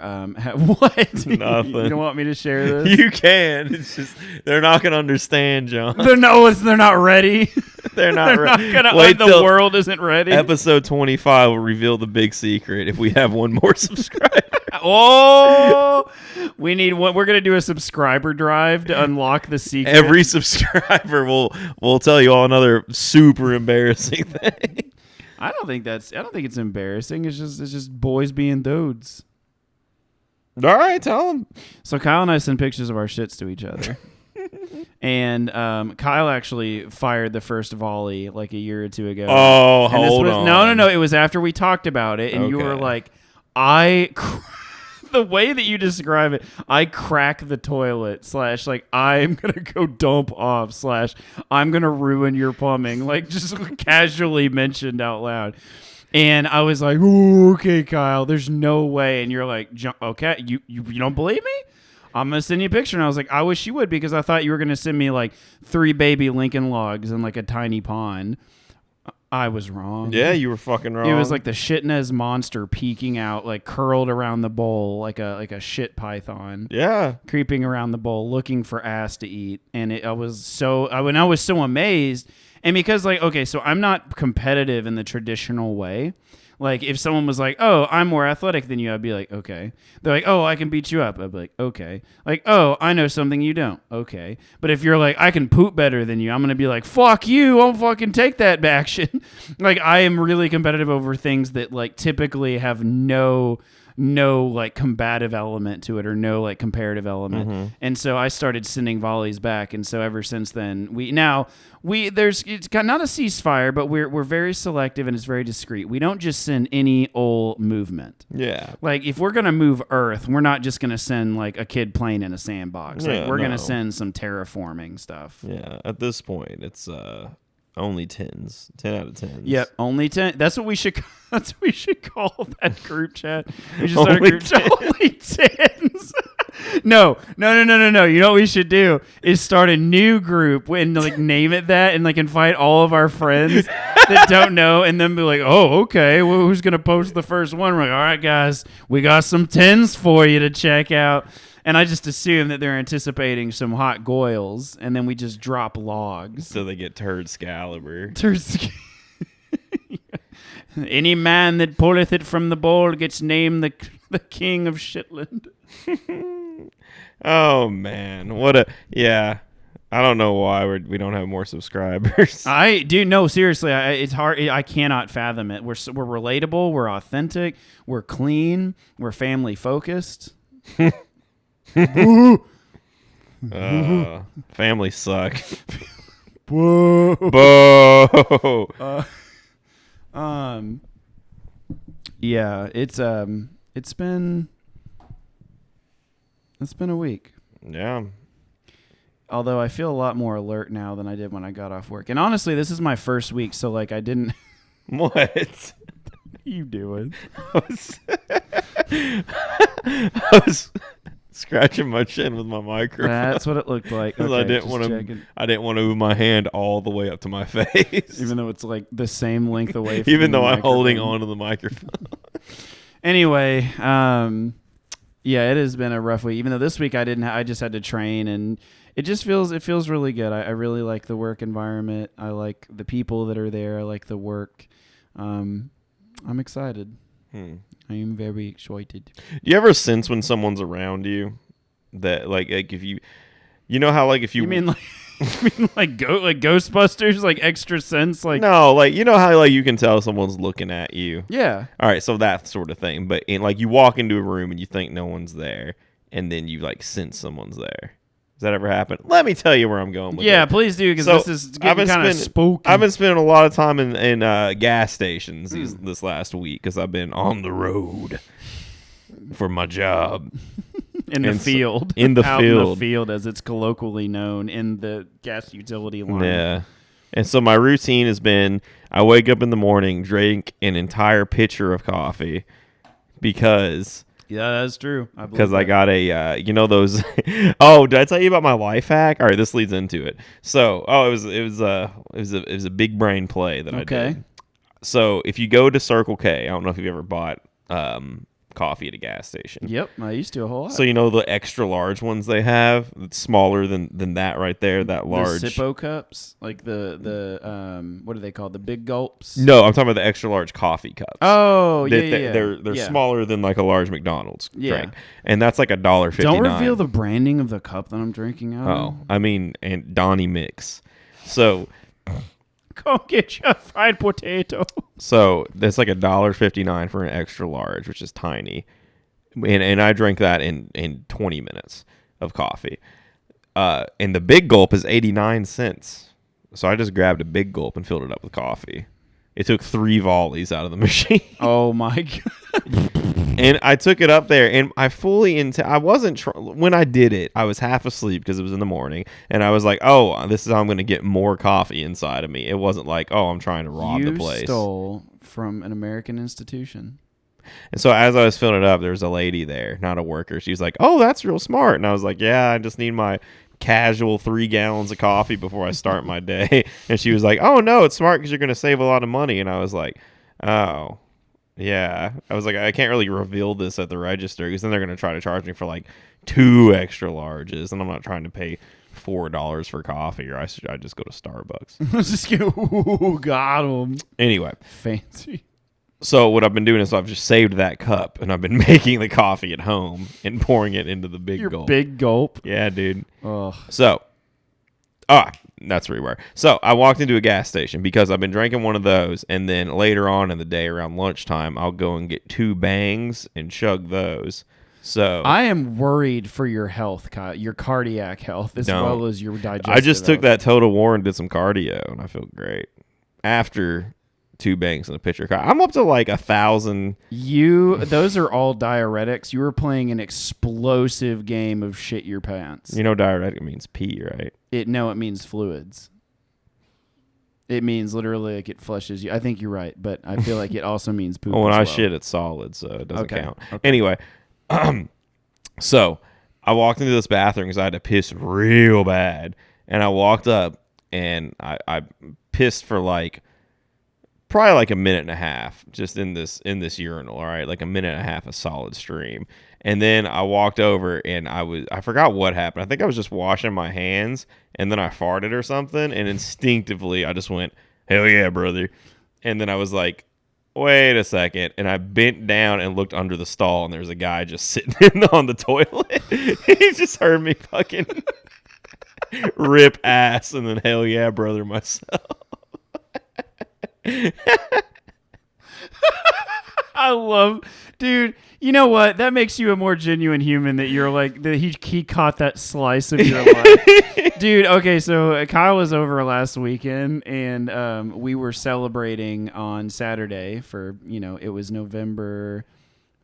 what? Nothing. You don't want me to share this? You can. It's just they're not gonna understand, John. They're not ready. They're not gonna. Wait the world isn't ready. Episode 25 will reveal the big secret if we have one more subscriber. Oh, we need one. We're gonna do a subscriber drive to unlock the secret. Every subscriber will tell you all another super embarrassing thing. I don't think it's embarrassing. It's just boys being dudes. All right, tell them. So Kyle and I send pictures of our shits to each other. And Kyle actually fired the first volley like a year or two ago. Oh, hold on. No. It was after we talked about it, and you were like, the way that you describe it, I crack the toilet / like I'm gonna go dump off / I'm gonna ruin your plumbing, like just casually mentioned out loud. And I was like, ooh, okay, Kyle, there's no way. And you're like, okay, you don't believe me? I'm gonna send you a picture. And I was like, I wish you would, because I thought you were gonna send me like 3 baby Lincoln logs in like a tiny pond. I was wrong. Yeah, you were fucking wrong. It was like the shitness monster peeking out, like curled around the bowl, like a shit python. Yeah, creeping around the bowl, looking for ass to eat. And I was so amazed. And because so I'm not competitive in the traditional way. Like if someone was like, "Oh, I'm more athletic than you," I'd be like, "Okay." They're like, "Oh, I can beat you up." I'd be like, "Okay." Like, "Oh, I know something you don't." Okay. But if you're like, "I can poop better than you," I'm gonna be like, "Fuck you! I'll fucking take that action." Like I am really competitive over things that like typically have no like combative element to it or no like comparative element. And so I started sending volleys back, and so ever since then there's it's got not a ceasefire, but we're very selective and it's very discreet. We don't just send any old movement. Yeah. Like if we're gonna move Earth, we're not just gonna send like a kid playing in a sandbox. Like we're gonna send some terraforming stuff. Yeah. At this point, it's only 10s. 10 out of 10s. Yep, only 10. That's what we should call that group chat. We should start a group chat. Only 10s. No. You know what we should do is start a new group and like name it that and like invite all of our friends that don't know and then be like, "Oh, okay. Well, who's going to post the first one?" We're like, "All right, guys, we got some 10s for you to check out." And I just assume that they're anticipating some hot goils, and then we just drop logs. So they get turd scalibur. Any man that pulleth it from the bowl gets named the king of Shetland. Oh, man. Yeah. I don't know why we don't have more subscribers. No, seriously. It's hard. I cannot fathom it. We're relatable. We're authentic. We're clean. We're family focused. Family suck. Whoa. Whoa. Yeah, it's been a week. Yeah. Although I feel a lot more alert now than I did when I got off work. And honestly, this is my first week, so like I didn't. What? What are you doing? I was scratching my chin with my microphone. That's what it looked like. Okay, I didn't want to move my hand all the way up to my face, even though it's like the same length away. From even though I'm microphone. holding onto the microphone. Anyway, yeah, it has been a rough week. Even though this week I just had to train, and it feels really good. I really like the work environment. I like the people that are there. I like the work. I'm excited. I am very excited. Do you ever sense when someone's around you that like if you know how like if you mean like Ghostbusters, like extra sense, like no, like you know how like you can tell someone's looking at you. Yeah. All right, so that sort of thing. But like you walk into a room and you think no one's there, and then you like sense someone's there. Does that ever happen? Let me tell you where I'm going with it. Please do, because this is getting kind of spooky. I've been spending a lot of time in gas stations this last week because I've been on the road for my job. In the field. In the Out field. In the field, as it's colloquially known, in the gas utility line. Yeah. And so my routine has been I wake up in the morning, drink an entire pitcher of coffee because... Yeah, that's true. Because I got a, those. Oh, did I tell you about my life hack? All right, this leads into it. So, it was a big brain play that I did. So, if you go to Circle K, I don't know if you've ever bought coffee at a gas station. Yep, I used to a whole lot. So the extra large ones they have, it's smaller than that right there, that large. The Sippo cups, like the what are they called? The big gulps? No, I'm talking about the extra large coffee cups. Oh, They're smaller than like a large McDonald's drink, and that's like $1.59. Don't reveal the branding of the cup that I'm drinking out of. Oh, I mean, and Donnie Mix. So. Go get your fried potato. So that's like $1.59 for an extra large, which is tiny, and I drank that in 20 minutes of coffee. And the big gulp is 89 cents. So I just grabbed a big gulp and filled it up with coffee. It took 3 volleys out of the machine. Oh my god! And I took it up there, and I fully I wasn't when I did it. I was half asleep because it was in the morning, and I was like, "Oh, this is how I'm going to get more coffee inside of me." It wasn't like, "Oh, I'm trying to rob the place." You stole from an American institution. And so as I was filling it up, there was a lady there, not a worker. She was like, "Oh, that's real smart," and I was like, "Yeah, I just need my casual 3 gallons of coffee before I start my day." And she was like, "Oh no, it's smart because you're going to save a lot of money." And I was like, "Oh." Yeah, I was like, I can't really reveal this at the register because then they're going to try to charge me for like 2 extra larges, and I'm not trying to pay $4 for coffee, or I just go to Starbucks. Let's just go. Got him. Anyway, Fancy. So what I've been doing is I've just saved that cup, and I've been making the coffee at home and pouring it into the big gulp. Big gulp. Yeah, dude. Oh. So, that's where we were. So I walked into a gas station because I've been drinking one of those, and then later on in the day around lunchtime, I'll go and get 2 bangs and chug those. So I am worried for your health, Kyle, your cardiac health, as well as your digestive I just took health. that Total War and did some cardio, and I feel great. After 2 bangs and a pitcher of coffee. I'm up to like 1,000. Those are all diuretics. You were playing an explosive game of shit your pants. You know diuretic means pee, right? It means fluids. It means literally like it flushes you. I think you're right, but I feel like it also means poop. Well, when as I well. shit, it's solid, so it doesn't count. Okay. Anyway, so I walked into this bathroom because I had to piss real bad, and I walked up and I pissed for probably like a minute and a half just in this urinal. All right, like a minute and a half, a solid stream. And then I walked over and I forgot what happened. I think I was just washing my hands and then I farted or something, and instinctively I just went, "Hell yeah, brother." And then I was like, wait a second. And I bent down and looked under the stall, and there was a guy just sitting on the toilet. He just heard me fucking rip ass and then hell yeah, brother myself. I love, dude. You know what? That makes you a more genuine human. That you're like that. He caught that slice of your life, dude. Okay, so Kyle was over last weekend, and we were celebrating on Saturday for it was November.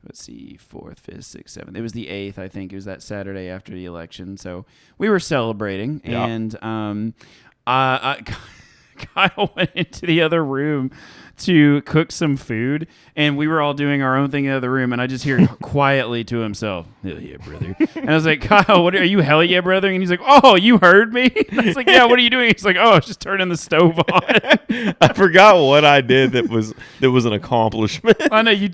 Let's see, 4th, 5th, 6th, 7th. It was the 8th, I think. It was that Saturday after the election. So we were celebrating, and Kyle went into the other room to cook some food, and we were all doing our own thing in the other room, and I just hear quietly to himself, "Hell yeah, brother." And I was like, "Kyle, are you hell yeah, brother?" And he's like, "Oh, you heard me?" And I was like, "Yeah, what are you doing?" He's like, "Oh, I was just turning the stove on." I forgot what I did that was an accomplishment. I know you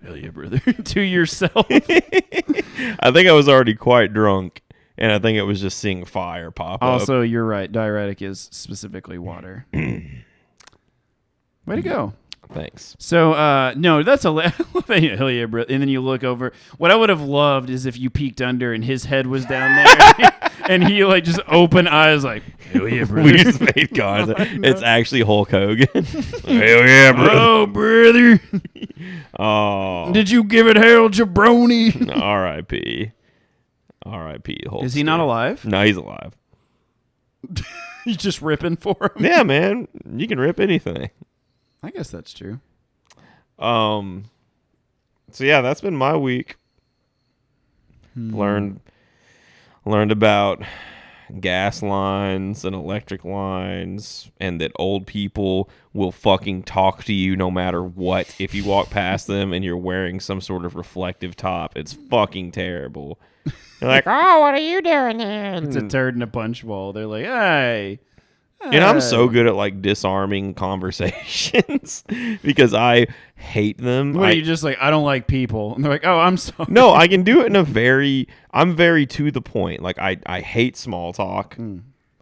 hell yeah, brother, to yourself. I think I was already quite drunk, and I think it was just seeing fire pop up. Also, you're right. Diuretic is specifically water. Way to go. Thanks. So, no, that's a hell yeah, bro. And then you look over. What I would have loved is if you peeked under and his head was down there, and he like just open eyes like, "Hell yeah, brother." We just made contact. It's actually Hulk Hogan. Hell yeah, brother. Oh, brother. Oh. Did you give it hell, jabroni? R.I.P. R.I.P. Hulk. Is he not alive? No, he's alive. You just ripping for him? Yeah, man. You can rip anything. I guess that's true. So yeah, that's been my week. Learned about gas lines and electric lines, and that old people will fucking talk to you no matter what if you walk past them and you're wearing some sort of reflective top. It's fucking terrible. They're like, "Oh, what are you doing here?" It's a turd in a punch bowl. They're like, "Hey." And I'm so good at like disarming conversations because I hate them. What are you just like, "I don't like people"? And they're like, "Oh, I'm sorry." No, I can do it in I'm very to the point. Like I hate small talk.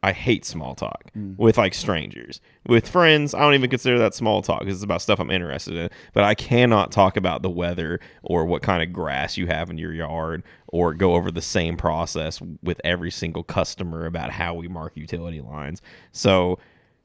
I hate small talk with like strangers. With friends, I don't even consider that small talk because it's about stuff I'm interested in. But I cannot talk about the weather or what kind of grass you have in your yard or go over the same process with every single customer about how we mark utility lines. So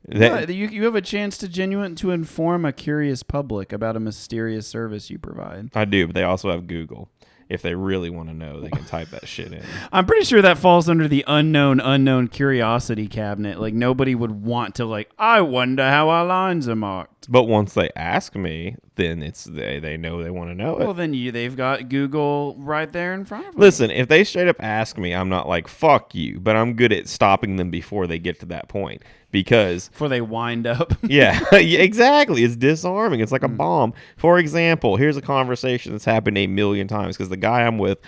you have a chance to inform a curious public about a mysterious service you provide. I do, but they also have Google. If they really want to know, they can type that shit in. I'm pretty sure that falls under the unknown curiosity cabinet. Like, nobody would want to, like, "I wonder how our lines are marked." But once they ask me, then it's they know they want to know it. Well, then they've got Google right there in front of them. Listen, if they straight up ask me, I'm not like, "Fuck you," but I'm good at stopping them before they get to that point. Because before they wind up. Yeah, exactly. It's disarming. It's like a bomb. For example, here's a conversation that's happened a million times because the guy I'm with,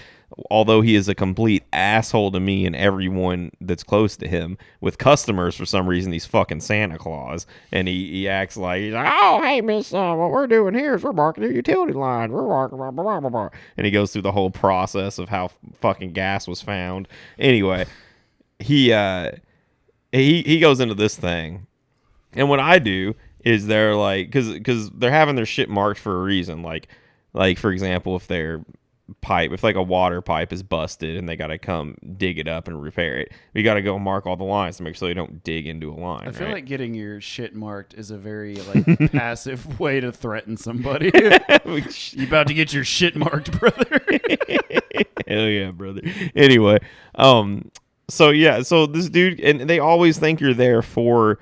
although he is a complete asshole to me and everyone that's close to him, with customers for some reason he's fucking Santa Claus, and he acts like, he's like, "Oh, hey, miss, what we're doing here is we're marking your utility line. We're marking blah, blah, blah, blah." And he goes through the whole process of how fucking gas was found. Anyway, he goes into this thing, and what I do is they're like, because they're having their shit marked for a reason. Like for example, if their pipe, if like a water pipe is busted and they got to come dig it up and repair it, you got to go mark all the lines to make sure they don't dig into a line. I feel right? like getting your shit marked is a very like passive way to threaten somebody. You about to get your shit marked, brother? Hell yeah, brother. Anyway, so yeah, so this dude, and they always think you're there for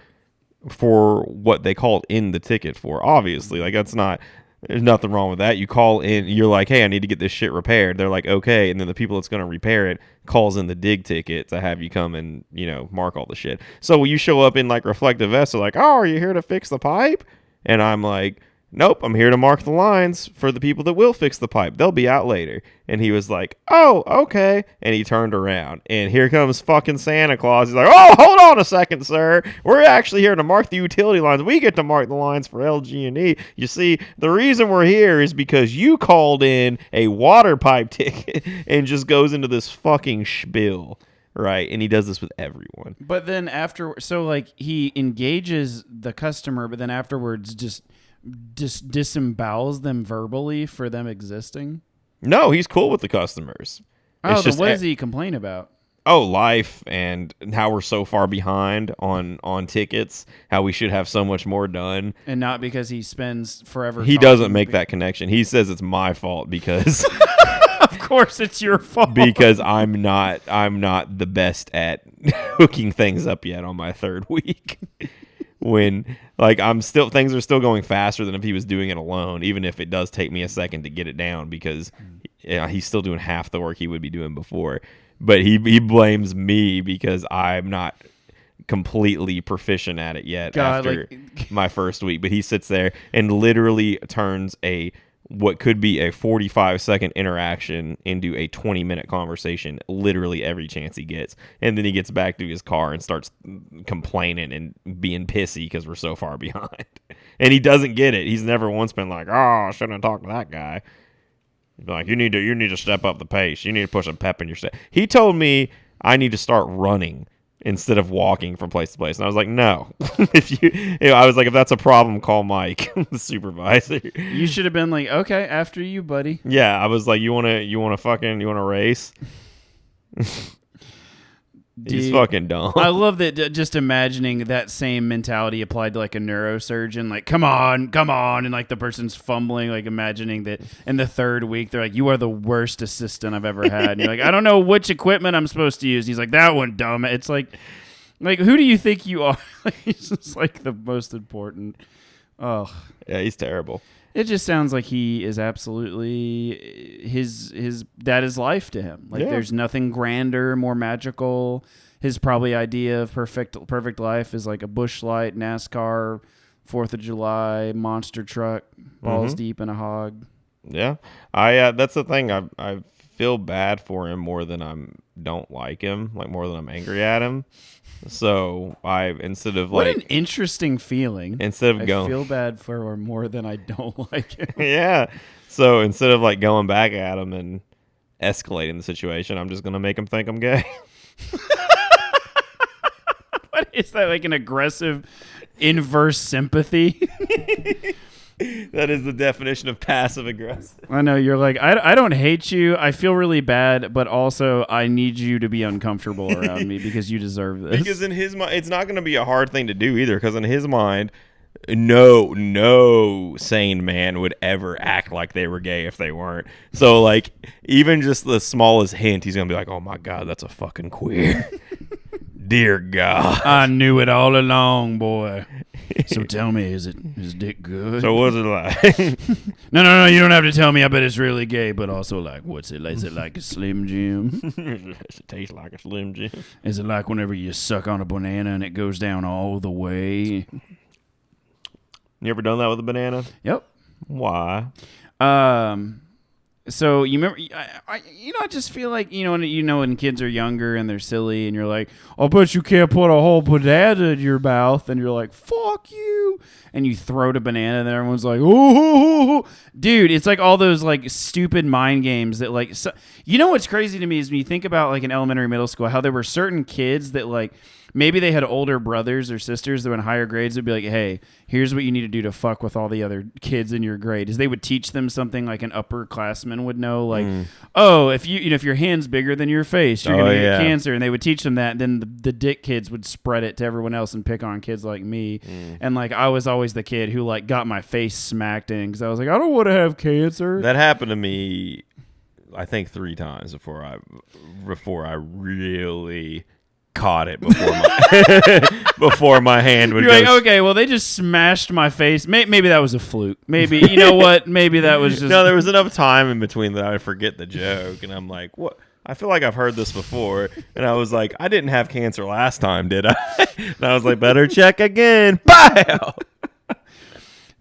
what they called in the ticket for. Obviously, like there's nothing wrong with that. You call in, you're like, hey, I need to get this shit repaired. They're like, okay, and then the people that's going to repair it calls in the dig ticket to have you come and mark all the shit. So when you show up in like reflective vests, they're like, oh, are you here to fix the pipe? And I'm like, nope, I'm here to mark the lines for the people that will fix the pipe. They'll be out later. And he was like, oh, okay. And he turned around, and here comes fucking Santa Claus. He's like, oh, hold on a second, sir. We're actually here to mark the utility lines. We get to mark the lines for LG&E. You see, the reason we're here is because you called in a water pipe ticket, and just goes into this fucking spiel. Right, and he does this with everyone. But then so like he engages the customer, but then afterwards just disembowels them verbally for them existing. No, he's cool with the customers. Oh, then what does he complain about? Oh, life and how we're so far behind on tickets, how we should have so much more done. And not because he spends forever. He doesn't make that connection. He says it's my fault because of course it's your fault. Because I'm not the best at hooking things up yet on my third week. When like things are still going faster than if he was doing it alone, even if it does take me a second to get it down, because he's still doing half the work he would be doing before. But he blames me because I'm not completely proficient at it yet after my first week. But he sits there and literally turns what could be a 45-second interaction into a 20-minute conversation literally every chance he gets. And then he gets back to his car and starts complaining and being pissy because we're so far behind. And he doesn't get it. He's never once been like, oh, I shouldn't have talked to that guy. He's like, you need to step up the pace. You need to put some pep in your step. He told me I need to start running instead of walking from place to place. And I was like, no. If that's a problem, call Mike, the supervisor. You should have been like, okay, after you, buddy. Yeah, I was like, you want to race? He's fucking dumb. I love that. Just imagining that same mentality applied to like a neurosurgeon, like, come on. And like the person's fumbling, like imagining that in the third week, they're like, you are the worst assistant I've ever had. And you're like, I don't know which equipment I'm supposed to use. And he's like, that one, dumb. It's like, who do you think you are? He's just like the most important. Oh, yeah, he's terrible. It just sounds like he is absolutely that is life to him. Like there's nothing grander, more magical. His probably idea of perfect life is like a Busch Light, NASCAR, 4th of July, monster truck, balls deep in a hog. Yeah, that's the thing. I feel bad for him more than I don't like him, like more than I'm angry at him. So instead of what an interesting feeling. Instead of I feel bad for her more than I don't like him. Yeah. So instead of like going back at him and escalating the situation, I'm just gonna make him think I'm gay. What is that? Like an aggressive inverse sympathy? That is the definition of passive aggressive. I know, you're like, I don't hate you. I feel really bad, but also I need you to be uncomfortable around me because you deserve this. Because in his mind, it's not going to be a hard thing to do either. Because in his mind, no sane man would ever act like they were gay if they weren't. So like, even just the smallest hint, he's going to be like, oh my God, that's a fucking queer. Dear God. I knew it all along, boy. So tell me, is his dick good? So what's it like? No, you don't have to tell me. I bet it's really gay, but also like, what's it like? Is it like a Slim Jim? Does it taste like a Slim Jim? Is it like whenever you suck on a banana and it goes down all the way? You ever done that with a banana? Yep. Why? So you remember, I just feel like, when kids are younger and they're silly and you're like, I bet you can't put a whole banana in your mouth. And you're like, fuck you. And you throw the banana and everyone's like, oh, dude, it's like all those like stupid mind games that like, what's crazy to me is when you think about like in elementary, middle school, how there were certain kids that like, maybe they had older brothers or sisters that were in higher grades. They'd be like, hey, here's what you need to do to fuck with all the other kids in your grade. Is they would teach them something like an upperclassman would know, like, oh, if if your hand's bigger than your face, you're going to get cancer. And they would teach them that. And then the dick kids would spread it to everyone else and pick on kids like me. And like, I was always the kid who like got my face smacked in because I was like, I don't want to have cancer. That happened to me, I think 3 times before I really caught it before my hand would. You're like, okay, well, they just smashed my face. Maybe that was a fluke. Maybe, you know what? Maybe that was just. No, there was enough time in between that I forget the joke, and I'm like, what? I feel like I've heard this before, and I was like, I didn't have cancer last time, did I? And I was like, better check again. Bow.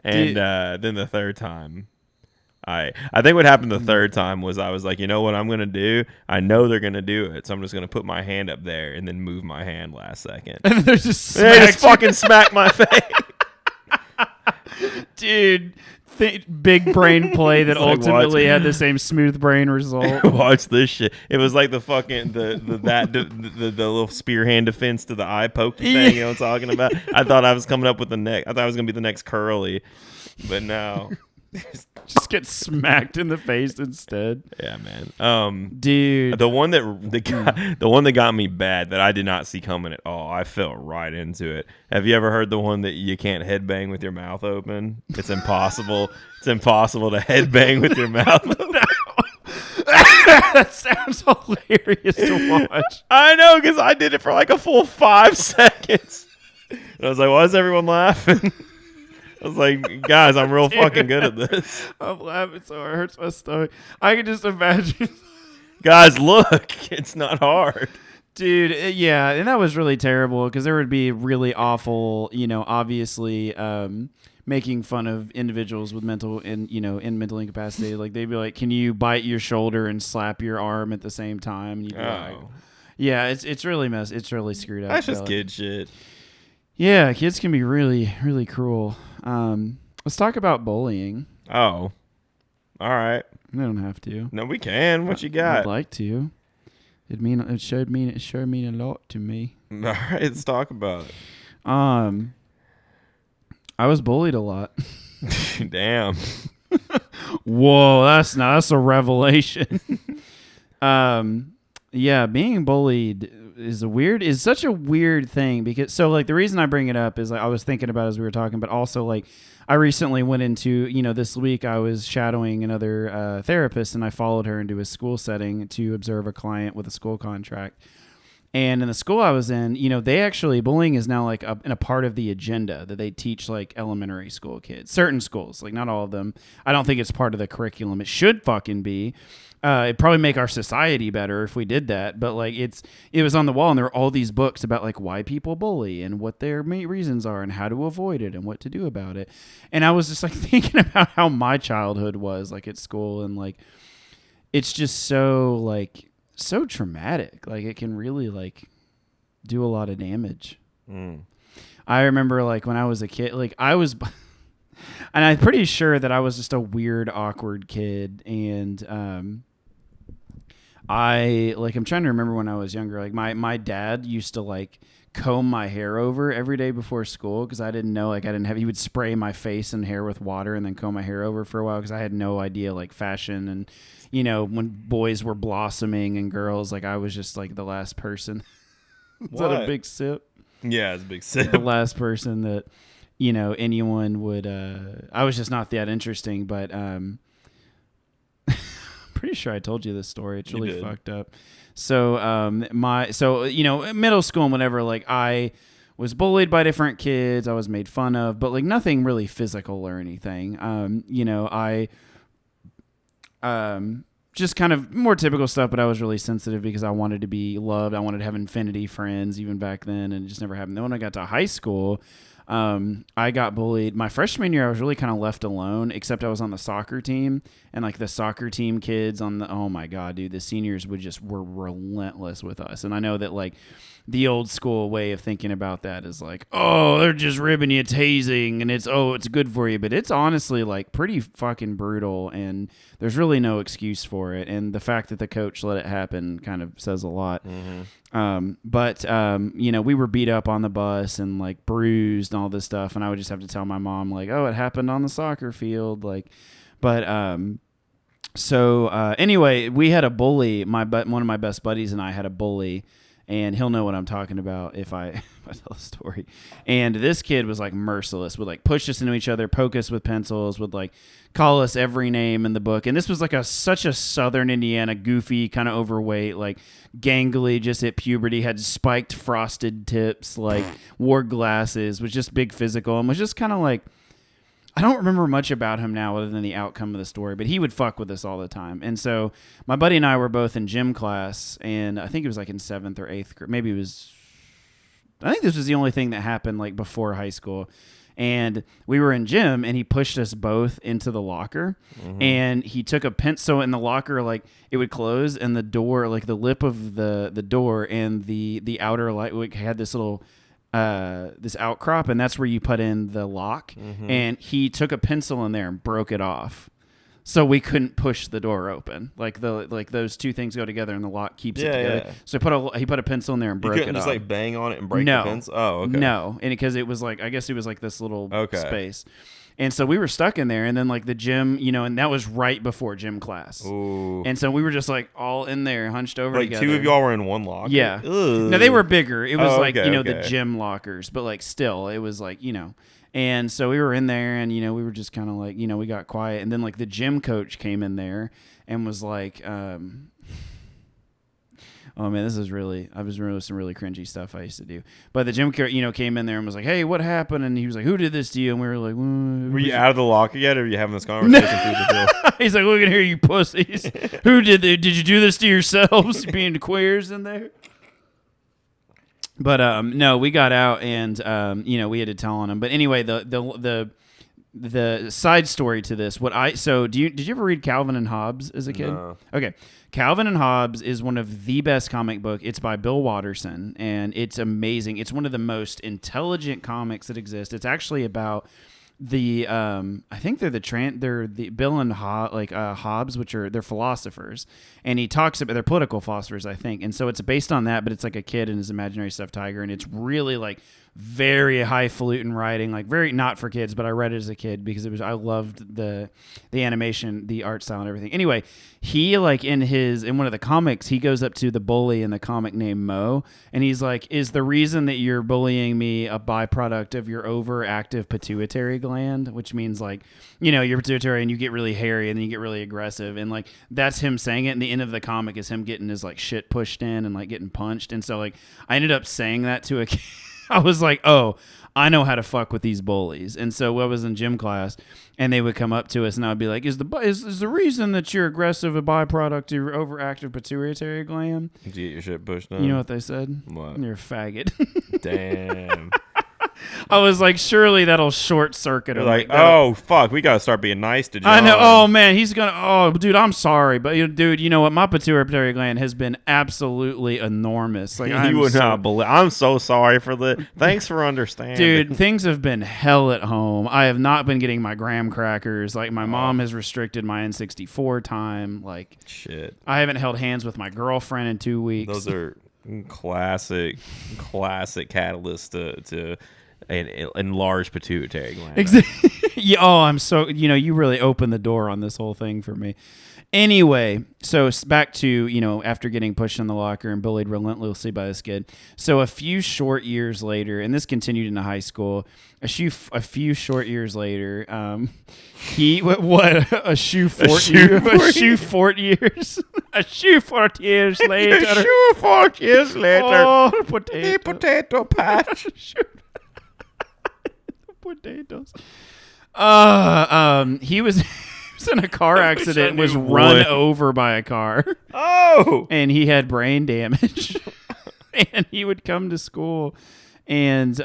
And then the third time. I think what happened the third time was I was like, you know what I'm going to do? I know they're going to do it, so I'm just going to put my hand up there and then move my hand last second. And they just fucking smack my face. Dude, big brain play that ultimately had the same smooth brain result. Watch this shit. It was like the fucking the little spear hand defense to the eye poke thing, you know what I'm talking about? I thought I was coming up with the neck. I thought I was going to be the next Curly, but no. Just get smacked in the face instead. Yeah, man. Dude, the one that got me bad that I did not see coming at all. I fell right into it. Have you ever heard the one that you can't headbang with your mouth open? It's impossible. It's impossible to headbang with your mouth open. That sounds hilarious to watch. I know, because I did it for like a full 5 seconds. And I was like, why is everyone laughing? I was like, guys, I'm real fucking good at this. I'm laughing so it hurts my stomach. I can just imagine. Guys, look, it's not hard. Dude, yeah, and that was really terrible because there would be really awful, obviously making fun of individuals with mental incapacity. Like they'd be like, "Can you bite your shoulder and slap your arm at the same time?" And you'd be like, yeah, it's really it's really screwed up. That's just kid shit. Yeah, kids can be really, really cruel. Let's talk about bullying. Oh, all right. We don't have to. No, we can. What you got? I'd like to. It sure mean a lot to me. All right, let's talk about it. I was bullied a lot. Damn. Whoa, that's a revelation. Yeah, being bullied is such a weird thing because the reason I bring it up is like I was thinking about as we were talking, but also like I recently went into, this week I was shadowing another therapist and I followed her into a school setting to observe a client with a school contract. And in the school I was in, they actually, bullying is now like a part of the agenda that they teach like elementary school kids. Certain schools, like not all of them. I don't think it's part of the curriculum. It should fucking be. It'd probably make our society better if we did that. But like it was on the wall and there were all these books about like why people bully and what their main reasons are and how to avoid it and what to do about it. And I was just like thinking about how my childhood was like at school and like it's just so traumatic. Like it can really like do a lot of damage. I remember like when I was a kid, like I was, and I'm pretty sure that I was just a weird, awkward kid. And I'm trying to remember when I was younger, like my dad used to like comb my hair over every day before school because I didn't know, like he would spray my face and hair with water and then comb my hair over for a while because I had no idea like fashion and when boys were blossoming and girls, like I was just like the last person. Is that a big sip? Yeah, it's a big sip. The last person that anyone would I was just not that interesting, but pretty sure I told you this story. It's really fucked up. So middle school and whatever, like I was bullied by different kids. I was made fun of, but like nothing really physical or anything. Just kind of more typical stuff, but I was really sensitive because I wanted to be loved. I wanted to have infinity friends even back then, and it just never happened. Then when I got to high school, I got bullied. My freshman year, I was really kind of left alone, except I was on the soccer team, and like the soccer team kids oh my God, dude, the seniors were relentless with us. And I know that like the old school way of thinking about that is like, oh, they're just ribbing you, tasing, and it's good for you. But it's honestly like pretty fucking brutal, and there's really no excuse for it. And the fact that the coach let it happen kind of says a lot. But we were beat up on the bus and like bruised and all this stuff, and I would just have to tell my mom like, oh, it happened on the soccer field, like. But anyway, we had a bully. One of my best buddies and I had a bully. And he'll know what I'm talking about if I tell the story. And this kid was like merciless, would like push us into each other, poke us with pencils, would like call us every name in the book. And this was like such a Southern Indiana, goofy, kind of overweight, like gangly, just at puberty, had spiked frosted tips, like wore glasses, was just big physical, and was just kind of like, I don't remember much about him now other than the outcome of the story, but he would fuck with us all the time. And so my buddy and I were both in gym class, and I think it was like in 7th or 8th grade. Maybe it was, I think this was the only thing that happened like before high school. And we were in gym, and he pushed us both into the locker, and he took a pencil. So in the locker, like it would close, and the door, like the lip of the door and the outer light had this little this outcrop, and that's where you put in the lock. And he took a pencil in there and broke it off, so we couldn't push the door open. Like those two things go together, and the lock keeps it together. Yeah. So he put a pencil in there and broke it off. You couldn't just like bang on it and break the pencil? Oh, okay. No, and because it was like, I guess it was like this little space. And so we were stuck in there, and then like the gym, and that was right before gym class. Ooh. And so we were just like all in there, hunched over like together. Two of y'all were in one locker? Yeah. Ugh. No, they were bigger. It was the gym lockers, but like still, it was like, And so we were in there, and, we were just kind of like, we got quiet. And then like the gym coach came in there and was like, oh man, I was really some really cringy stuff I used to do. But the gym coach, came in there and was like, hey, what happened? And he was like, who did this to you? And we were like, were you out of the locker yet, or were you having this conversation through the door? He's like, look at here, you pussies. Who did you do this to yourselves, being queers in there? But no, we got out, and we had to tell on him. But anyway, the side story to this, did you ever read Calvin and Hobbes as a kid? No. Okay. Calvin and Hobbes is one of the best comic book. It's by Bill Watterson, and it's amazing. It's one of the most intelligent comics that exist. It's actually about the I think they're the Bill and Hobbes, which they're philosophers, and he talks about, they're political philosophers, I think, and so it's based on that, but it's like a kid and his imaginary stuffed tiger, and it's really like very highfalutin writing, like very not for kids, but I read it as a kid because I loved the animation, the art style, and everything. Anyway, he like in one of the comics, he goes up to the bully in the comic named Mo, and he's like, is the reason that you're bullying me a byproduct of your overactive pituitary gland, which means like, you're pituitary and you get really hairy and then you get really aggressive, and like that's him saying it, and the end of the comic is him getting his like shit pushed in and like getting punched. And so like I ended up saying that to a kid. I was like, oh, I know how to fuck with these bullies. And so I was in gym class, and they would come up to us, and I would be like, is the reason that you're aggressive a byproduct of your overactive pituitary gland? Did you get your shit pushed in? You know what they said? What? You're a faggot. Damn. I was like, surely that'll short circuit him. Like, oh, fuck, we got to start being nice to John. I know. Oh, man, he's going to, oh, dude, I'm sorry. But, dude, you know what? My pituitary gland has been absolutely enormous. Like, you would not believe. I'm so sorry for the, thanks for understanding. Dude, things have been hell at home. I have not been getting my graham crackers. Like, my mom has restricted my N64 time. Like, shit. I haven't held hands with my girlfriend in 2 weeks. Those are classic catalysts to an enlarged pituitary gland. Exactly. Yeah, oh, I'm so, you really opened the door on this whole thing for me. Anyway, so back to, after getting pushed in the locker and bullied relentlessly by this kid. So a few short years later, and this continued into high school, a few short years later, a shoe 40 years later. Oh, potato patch. Potatoes. He was in a car accident and was run over by a car. Oh! And he had brain damage. And he would come to school And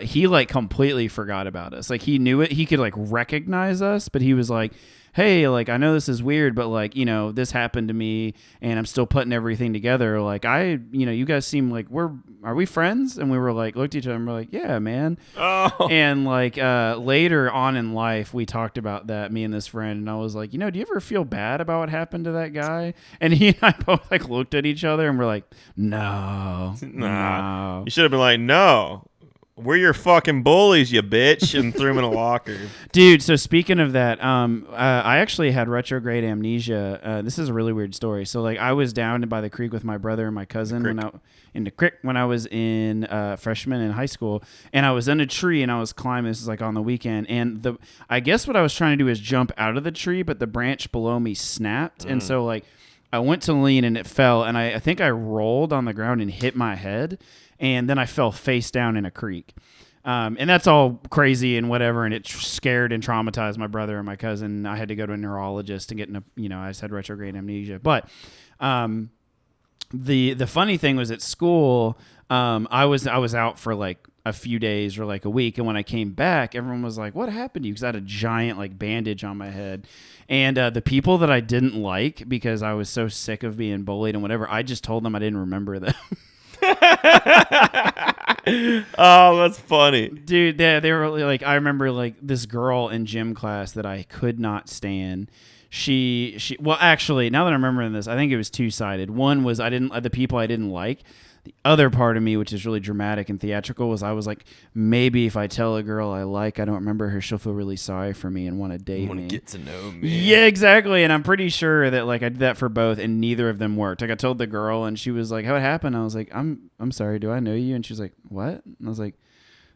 he like completely forgot about us. Like he knew it. He could like recognize us, but he was like, hey, like I know this is weird, but like, you know, this happened to me and I'm still putting everything together. Like you guys seem like are we friends? And we were like, looked at each other and we're like, yeah, man. Oh. And like later on in life, we talked about that, me and this friend, and I was like, do you ever feel bad about what happened to that guy? And he and I both like looked at each other and we're like, no. You should have been like, no. We're your fucking bullies, you bitch, and threw him in a locker. Dude, so speaking of that, I actually had retrograde amnesia. This is a really weird story. So, like, I was down by the creek with my brother and my cousin when I was in freshman in high school, and I was in a tree and I was climbing. This is like on the weekend, and I guess what I was trying to do is jump out of the tree, but the branch below me snapped, and so like I went to lean and it fell, and I think I rolled on the ground and hit my head. And then I fell face down in a creek. And that's all crazy and whatever. And it scared and traumatized my brother and my cousin. I had to go to a neurologist and get I just had retrograde amnesia. But the funny thing was at school, I was out for like a few days or like a week. And when I came back, everyone was like, what happened to you? Because I had a giant like bandage on my head. And the people that I didn't like, because I was so sick of being bullied and whatever, I just told them I didn't remember them. Oh, that's funny, dude. They were like, I remember like this girl in gym class that I could not stand. Well, actually, now that I'm remembering this, I think it was two-sided. One was the people I didn't like. The other part of me, which is really dramatic and theatrical, was I was like, maybe if I tell a girl I don't remember her, she'll feel really sorry for me and want to date me. Want to get to know me. Yeah, exactly. And I'm pretty sure that like I did that for both, and neither of them worked. Like I told the girl, and she was like, "How it happened?" I was like, "I'm sorry. Do I know you?" And she was like, "What?" And I was like,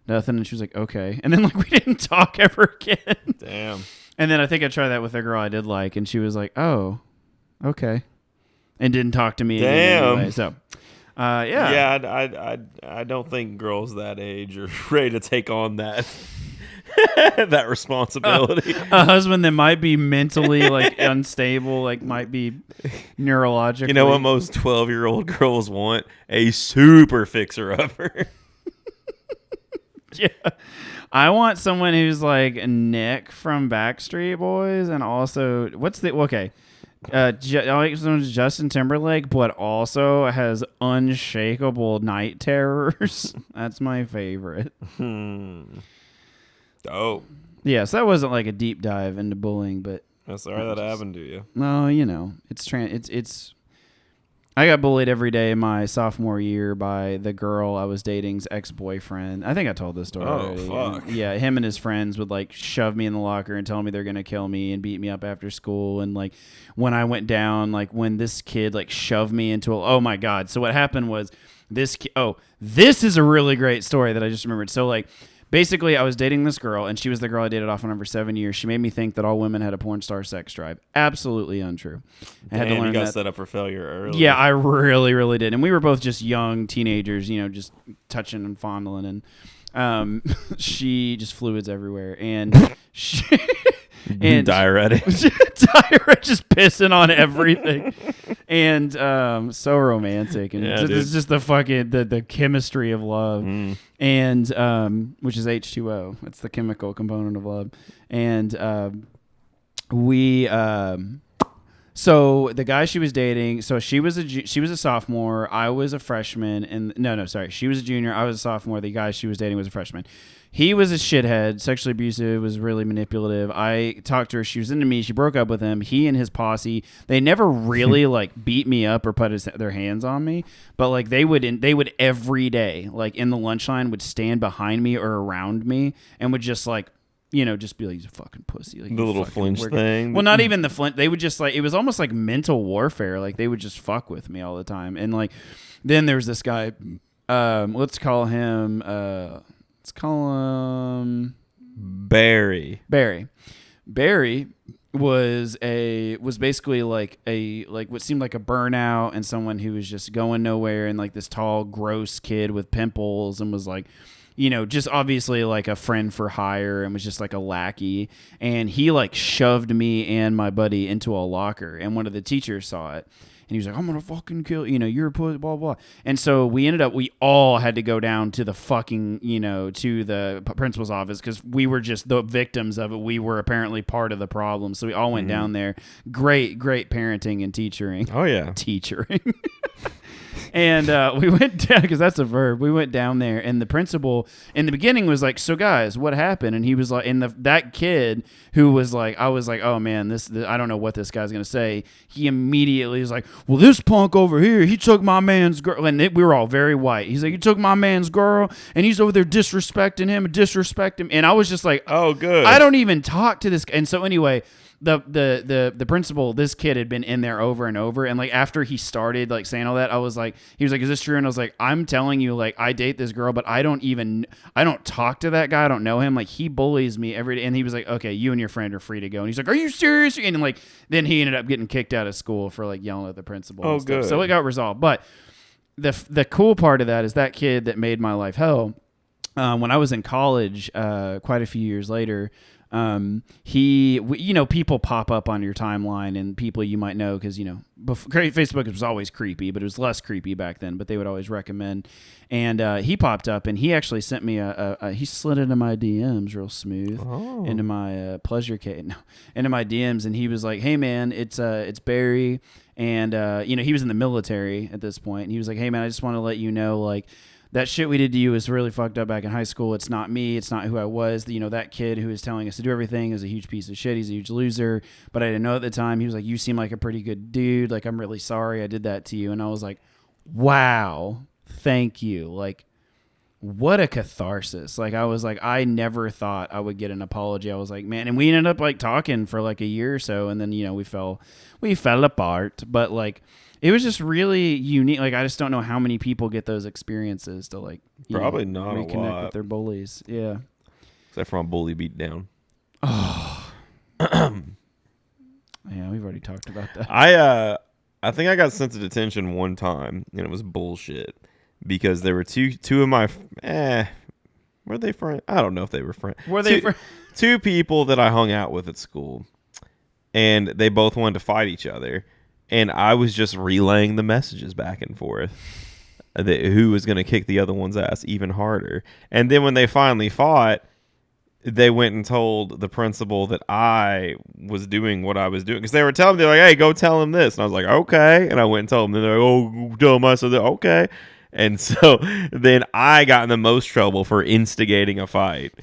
"Nothing." And she was like, "Okay." And then like we didn't talk ever again. Damn. And then I think I tried that with a girl I did like, and she was like, "Oh, okay," and didn't talk to me again anyway. So. Yeah. I don't think girls that age are ready to take on that that responsibility. A husband that might be mentally like unstable, like might be neurologically. You know what most 12-year-old girls want? A super fixer-upper. Yeah. I want someone who's like Nick from Backstreet Boys, and also Justin Timberlake, but also has unshakable night terrors. That's my favorite. Oh. Yeah, so that wasn't like a deep dive into bullying, but that's sorry that happened to you. No, it's I got bullied every day my sophomore year by the girl I was dating's ex-boyfriend. I think I told this story already. Fuck. Yeah, him and his friends would like shove me in the locker and tell me they're going to kill me and beat me up after school. And like when I went down, like when this kid like shoved me into oh my God. So what happened was this is a really great story that I just remembered. So like basically, I was dating this girl, and she was the girl I dated off on for 7 years. She made me think that all women had a porn star sex drive. Absolutely untrue. I had to learn you got that. set up for failure early. Yeah, I really, really did. And we were both just young teenagers, just touching and fondling. And she just fluids everywhere. And she... And diuretic. Diuretic, just pissing on everything. And so romantic. And it's just the fucking the chemistry of love. And which is H2O. It's the chemical component of love. And so the guy she was dating, so she was a sophomore, I was a freshman, and she was a junior, I was a sophomore. The guy she was dating was a freshman. He was a shithead, sexually abusive, was really manipulative. I talked to her. She was into me. She broke up with him. He and his posse, they never really like beat me up or put their hands on me, but like they would every day, like in the lunch line, would stand behind me or around me and would just like, just be like, he's a fucking pussy. Like, the little flinch thing. Well, not even the flinch. They would just like, it was almost like mental warfare. Like they would just fuck with me all the time. And like, then there's this guy, let's call him Barry. Barry was basically like what seemed like a burnout and someone who was just going nowhere, and like this tall, gross kid with pimples, and was like, just obviously like a friend for hire, and was just like a lackey. And he like shoved me and my buddy into a locker, and one of the teachers saw it. he was like, I'm gonna fucking kill you're a pussy, blah blah. And so we all had to go down to the fucking to the principal's office because we were just the victims of it. We were apparently part of the problem, so we all went down there. Great parenting and teachering. Oh yeah, teachering. And we went down, because that's a verb. We went down there, and the principal in the beginning was like, so guys, what happened? And he was like, and that kid who was like, I was like, oh man, this I don't know what this guy's going to say. He immediately was like, well, this punk over here, he took my man's girl. And we were all very white. He's like, he took my man's girl, and he's over there disrespecting him. And I was just like, oh, good. I don't even talk to this. And so anyway, the principal, this kid had been in there over and over, and like after he started like saying all that, I was like, he was like, is this true? And I was like, I'm telling you, like, I date this girl, but I don't talk to that guy. I don't know him. Like, he bullies me every day. And he was like, okay, you and your friend are free to go. And he's like, are you serious? And like, then he ended up getting kicked out of school for like yelling at the principal. Oh, and stuff. good. So it got resolved. But the cool part of that is that kid that made my life hell. When I was in college, quite a few years later, people pop up on your timeline, and people you might know because Facebook was always creepy, but it was less creepy back then. But they would always recommend, and he popped up, and he actually sent me he slid into my DMs real smooth, into my pleasure case, into my DMs, and he was like, "Hey man, it's Barry," and he was in the military at this point, and he was like, "Hey man, I just want to let you know, like, that shit we did to you was really fucked up back in high school. It's not me. It's not who I was. That kid who was telling us to do everything is a huge piece of shit. He's a huge loser. But I didn't know at the time." He was like, "You seem like a pretty good dude. Like, I'm really sorry I did that to you." And I was like, wow, thank you. Like, what a catharsis. Like, I was like, I never thought I would get an apology. I was like, man. And we ended up like talking for like a year or so. And then, we fell apart. But like, it was just really unique. Like, I just don't know how many people get those experiences to like probably not reconnect a lot with their bullies. Yeah, except for on bully beat down. Oh, yeah, we've already talked about that. I think I got sent to detention one time, and it was bullshit because there were two of my were they friends? I don't know if they were friends. Were they two people that I hung out with at school, and they both wanted to fight each other. And I was just relaying the messages back and forth that who was going to kick the other one's ass even harder. And then when they finally fought, they went and told the principal that I was doing what I was doing. Because they were telling me, they're like, hey, go tell him this. And I was like, okay. And I went and told them. And they're like, oh, tell him I said that. Okay. And so then I got in the most trouble for instigating a fight.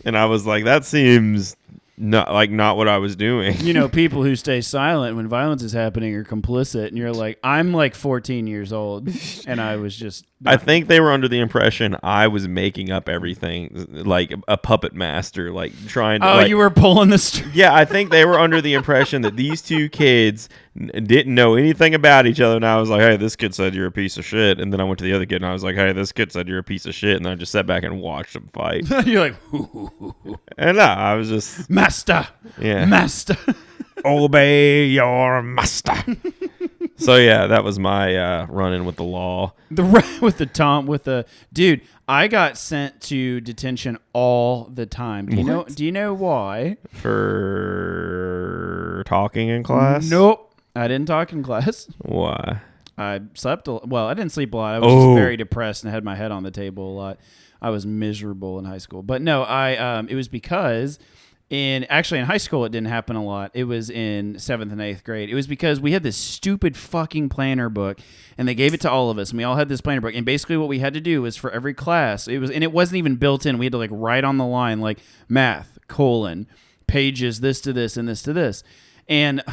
And I was like, that seems not what I was doing. People who stay silent when violence is happening are complicit, and you're like, I'm like 14 years old, and I was just. I think they were under the impression I was making up everything, like a puppet master, like trying to. Oh, you were pulling the string. Yeah, I think they were under the impression that these two kids didn't know anything about each other, and I was like, hey, this kid said you're a piece of shit, and then I went to the other kid, and I was like, hey, this kid said you're a piece of shit, and I just sat back and watched them fight. You're like, and no, I was just master, yeah, master, obey your master. So yeah, that was my run-in with the law. Dude, I got sent to detention all the time. Do you know why? For talking in class? Nope, I didn't talk in class. Why? I slept I didn't sleep a lot. I was just very depressed and had my head on the table a lot. I was miserable in high school. But no, it was because in high school it didn't happen a lot. It was in 7th and 8th grade. It was because we had this stupid fucking planner book, and they gave it to all of us, and we all had this planner book. And basically what we had to do was for every class, it wasn't even built in. We had to like write on the line like math, pages this to this and this to this. And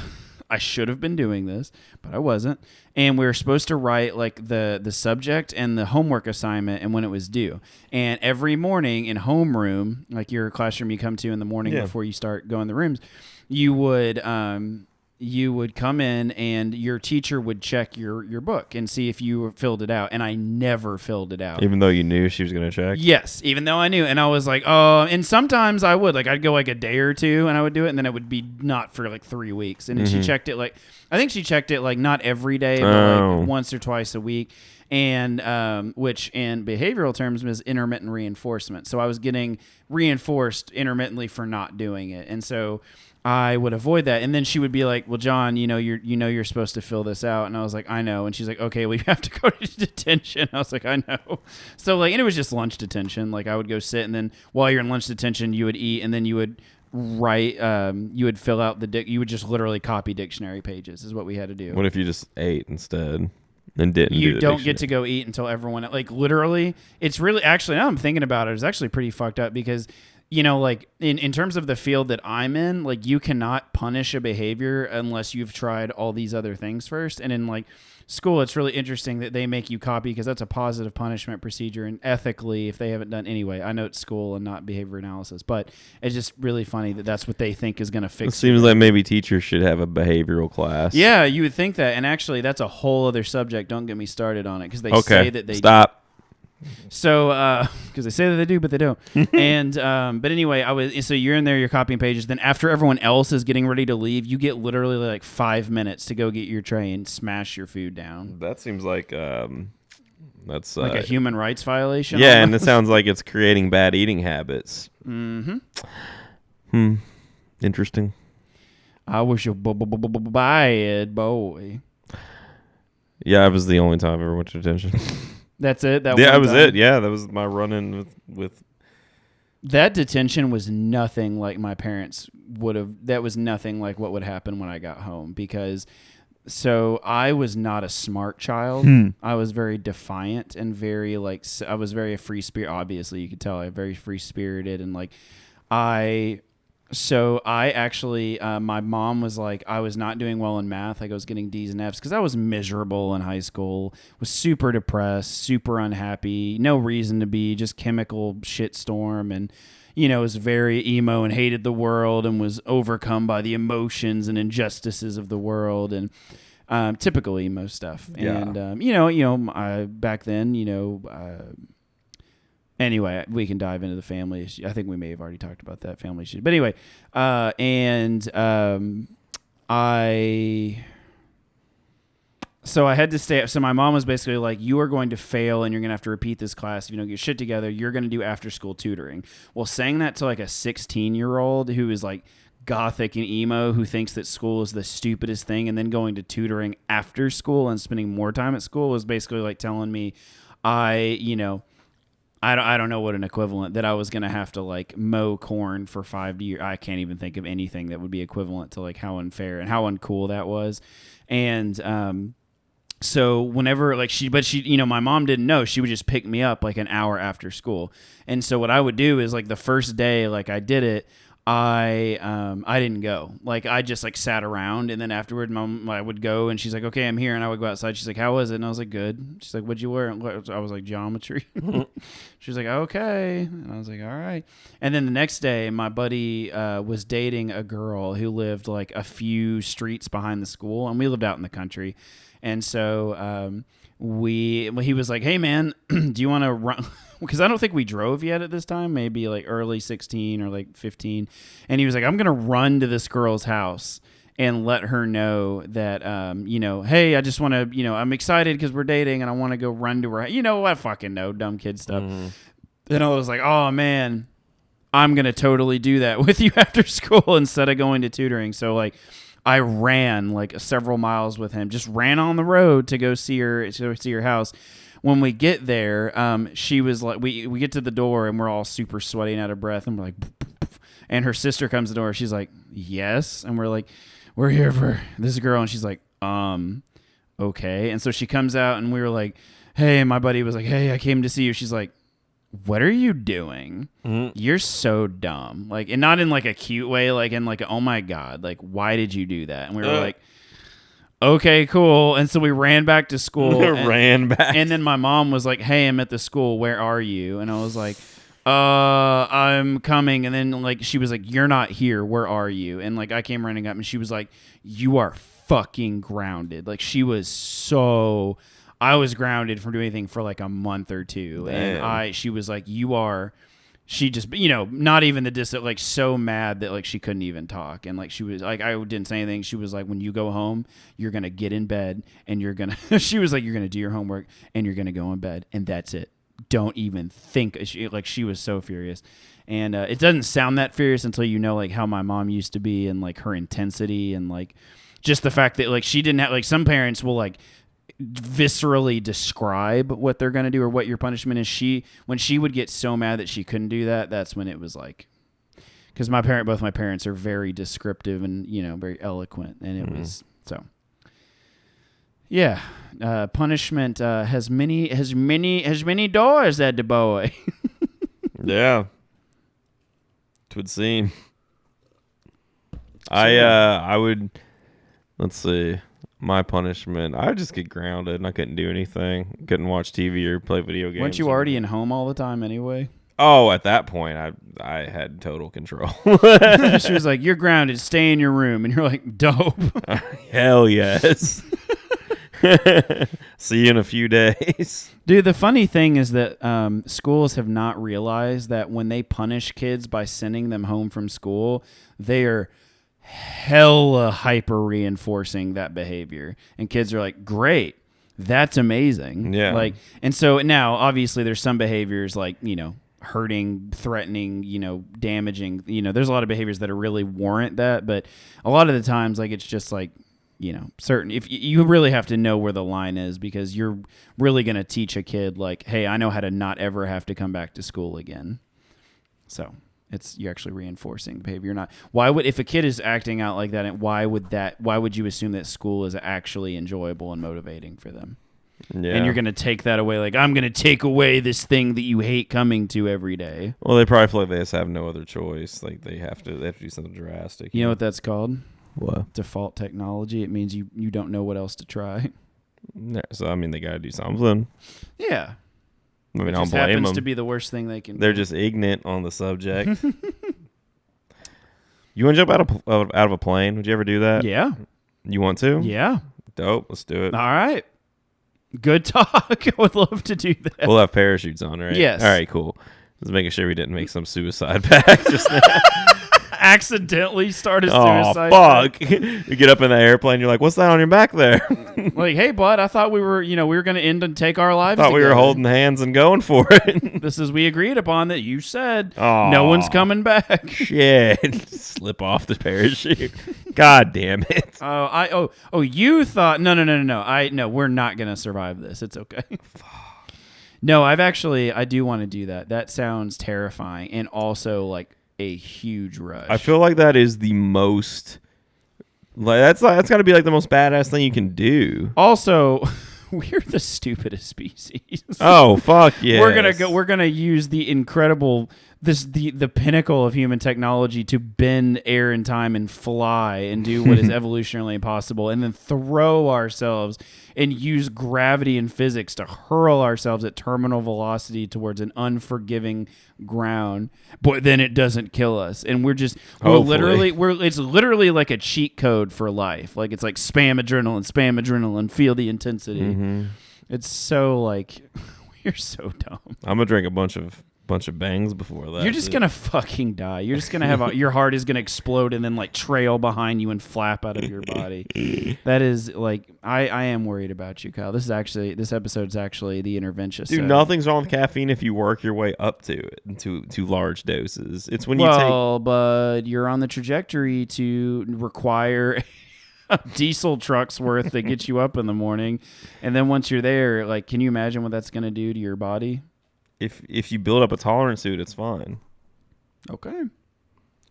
I should have been doing this, but I wasn't. And we were supposed to write like the subject and the homework assignment and when it was due. And every morning in homeroom, like your classroom you come to in the morning before you start going the rooms, you would come in and your teacher would check your book and see if you filled it out. And I never filled it out. Even though you knew she was going to check? Yes, even though I knew. And I was like, oh, and sometimes I would. Like, I'd go like a day or two and I would do it, and then it would be not for like 3 weeks. And then she checked it like, I think she checked it like not every day, but like once or twice a week. and which in behavioral terms is intermittent reinforcement. So I was getting reinforced intermittently for not doing it, and so I would avoid that. And then she would be like, well, John, you're supposed to fill this out. And I was like, I know. And she's like, okay, well, you have to go to detention. I was like, I know. So like, and it was just lunch detention. Like I would go sit, and then while you're in lunch detention, you would eat, and then you would write, you would fill out you would just literally copy dictionary pages is what we had to do. What if you just ate instead and didn't You do the don't dictionary? get to go eat until everyone, like literally, it's really, actually, now I'm thinking about it, it's actually pretty fucked up because like in terms of the field that I'm in, like you cannot punish a behavior unless you've tried all these other things first. And in like school, it's really interesting that they make you copy because that's a positive punishment procedure. And ethically, if they haven't done anyway, I know it's school and not behavior analysis, but it's just really funny that that's what they think is going to fix it. Seems like maybe teachers should have a behavioral class. Yeah, you would think that. And actually, that's a whole other subject. Don't get me started on it because they okay. say that they stop. So, because they say that they do, but they don't. And, but anyway, so you're in there, you're copying pages. Then after everyone else is getting ready to leave, you get literally like 5 minutes to go get your tray and smash your food down. That seems like, that's like a human rights violation. Yeah. And it sounds like it's creating bad eating habits. Interesting. I was a bad boy. Yeah. It was the only time I ever went to detention. That's it. That was it. Yeah, that was my run-in with. That detention was nothing like my parents would have. That was nothing like what would happen when I got home because. So I was not a smart child. I was very defiant and very I was very free spirit. Obviously, you could tell I'm very free spirited and like So I actually, my mom was like, I was not doing well in math. Like I was getting D's and F's because I was miserable in high school, was super depressed, super unhappy, no reason to be, just chemical shitstorm. And, was very emo and hated the world and was overcome by the emotions and injustices of the world and typical emo stuff. Yeah. And, back then, anyway, we can dive into the family issue. I think we may have already talked about that family issue. But anyway, so I had to stay. So my mom was basically like, you are going to fail and you're going to have to repeat this class. If you don't get your shit together, you're going to do after school tutoring. Well, saying that to like a 16-year-old who is like gothic and emo, who thinks that school is the stupidest thing, and then going to tutoring after school and spending more time at school was basically like telling me I don't know what an equivalent that I was going to have to like mow corn for 5 years. I can't even think of anything that would be equivalent to like how unfair and how uncool that was. And, so whenever like my mom didn't know, she would just pick me up like an hour after school. And so what I would do is like the first day, like I did it, I didn't go. Like I just like sat around, and then afterward, I would go, and she's like, "Okay, I'm here," and I would go outside. She's like, "How was it?" And I was like, "Good." She's like, "What'd you learn?" I was like, "Geometry." She's like, "Okay," and I was like, "All right." And then the next day, my buddy was dating a girl who lived like a few streets behind the school, and we lived out in the country, and so he was like, "Hey man, do you want to run?" Because I don't think we drove yet at this time, maybe like early 16 or like 15. And he was like, I'm going to run to this girl's house and let her know that, hey, I just want to, I'm excited because we're dating and I want to go run to her. I fucking know, dumb kid stuff. And I was like, oh man, I'm going to totally do that with you after school instead of going to tutoring. So like I ran like several miles with him, just ran on the road to go see her house. When we get there, she was like, we get to the door and we're all super sweaty and out of breath, and we're like, and her sister comes to the door. She's like, yes, and we're like, we're here for this girl, and she's like, okay, and so she comes out, and we were like, hey, my buddy was like, hey, I came to see you. She's like, what are you doing? You're so dumb, like, and not in like a cute way, like in like, oh my god, like, why did you do that? And we were like, okay, cool. And so we ran back to school. And then my mom was like, hey, I'm at the school. Where are you? And I was like, I'm coming. And then like she was like, you're not here. Where are you? And like I came running up, and she was like, you are fucking grounded. Like she was I was grounded from doing anything for like a month or two. Damn. And she was like, she just, not even like so mad that like she couldn't even talk. And like she was like, I didn't say anything. She was like, when you go home, you're going to get in bed and you're going to, she was like, you're going to do your homework and you're going to go in bed. And that's it. Don't even think. She was so furious. And it doesn't sound that furious until like how my mom used to be and like her intensity and like just the fact that like she didn't have, like some parents will like viscerally describe what they're going to do or what your punishment is. When she would get so mad that she couldn't do that, that's when it was like, because both my parents are very descriptive and very eloquent, and it was so. Yeah, punishment has many doors, said the boy. Yeah, it would seem. I would. Let's see. My punishment, I would just get grounded and I couldn't do anything. Couldn't watch TV or play video games. Weren't you already in home all the time anyway? Oh, at that point, I had total control. She was like, you're grounded, stay in your room. And you're like, dope. Hell yes. See you in a few days. Dude, the funny thing is that schools have not realized that when they punish kids by sending them home from school, they are hella hyper reinforcing that behavior, and kids are like, great, that's amazing. Yeah. Like, and so now obviously there's some behaviors like hurting, threatening, damaging, there's a lot of behaviors that are really warrant that, but a lot of the times like it's just like certain, if you really have to know where the line is, because you're really going to teach a kid like, hey, I know how to not ever have to come back to school again. So you're actually reinforcing behavior. You're not. If a kid is acting out like that, and why would you assume that school is actually enjoyable and motivating for them? Yeah. And you're going to take that away. Like, I'm going to take away this thing that you hate coming to every day. Well, they probably feel like they just have no other choice. Like they have to do something drastic. You know what that's called? What? Default technology. It means you don't know what else to try. So I mean, they got to do something. Yeah. I mean, I don't just blame happens them. to be the worst thing they can They're do. just ignorant on the subject. You want to jump out of a plane? Would you ever do that? Yeah. You want to? Yeah. Dope. Let's do it. All right. Good talk. I would love to do that. We'll have parachutes on, right? Yes. All right, cool. Just making sure we didn't make some suicide pact just now. Accidentally start a Oh, suicide fuck. You get up in the airplane, you're like, what's that on your back there? Like, hey, bud, I thought we were going to end and take our lives Thought we together. were holding hands and going for it. This is we agreed upon that you said Aw. no one's coming back. Shit. Slip off the parachute. God damn it. You thought no, we're not going to survive this. It's okay. No, I do want to do that. That sounds terrifying and also like a huge rush. I feel like that is the most that's got to be like the most badass thing you can do. Also, we're the stupidest species. Oh, fuck yeah. We're gonna use the incredible the pinnacle of human technology to bend air and time and fly and do what is evolutionarily impossible, and then throw ourselves and use gravity and physics to hurl ourselves at terminal velocity towards an unforgiving ground. But then it it's literally like a cheat code for life. Like it's like spam adrenaline, feel the intensity. Mm-hmm. It's so like we're so dumb. I'm gonna drink a bunch of bangs before that. You're just gonna fucking die. You're just gonna have your heart is gonna explode and then like trail behind you and flap out of your body. That is like I am worried about you, Kyle. This episode's actually the intervention. Dude, nothing's wrong with caffeine if you work your way up to it to large doses. It's when but you're on the trajectory to require a diesel truck's worth to get you up in the morning, and then once you're there, like, can you imagine what that's gonna do to your body? If you build up a tolerance to it, it's fine. Okay.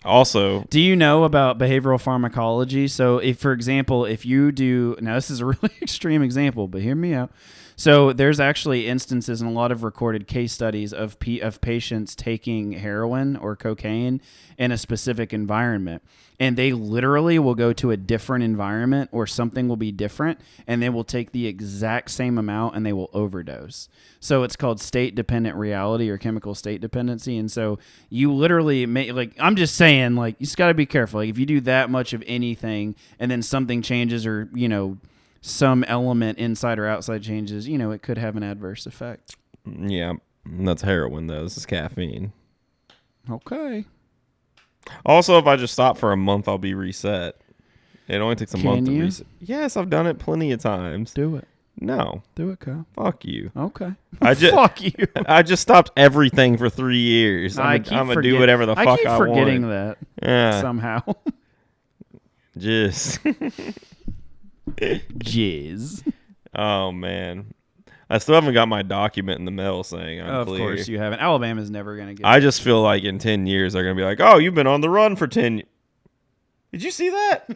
Also, do you know about behavioral pharmacology? So, for example, if you do, now this is a really extreme example, but hear me out. So, there's actually instances and a lot of recorded case studies of patients taking heroin or cocaine in a specific environment, and they literally will go to a different environment or something will be different, and they will take the exact same amount and they will overdose. So it's called state-dependent reality or chemical state dependency. And so you literally I'm just saying, like, you just got to be careful. Like, if you do that much of anything and then something changes or, some element inside or outside changes, it could have an adverse effect. Yeah, that's heroin, though. This is caffeine. Okay. Also, if I just stop for a month, I'll be reset. It only takes a month to you? reset. Yes, I've done it plenty of times. Do it. No. Do it, Kyle. Fuck you. Okay. Fuck you. I just stopped everything for 3 years. I'm gonna do whatever the fuck I want. I keep forgetting that. Yeah. Somehow. Jizz. Jizz. Oh man. I still haven't got my document in the mail saying I'm clear. Of course you haven't. Alabama's never going to get it. I just feel like in 10 years they're going to be like, oh, you've been on the run for 10 years. Did you see that?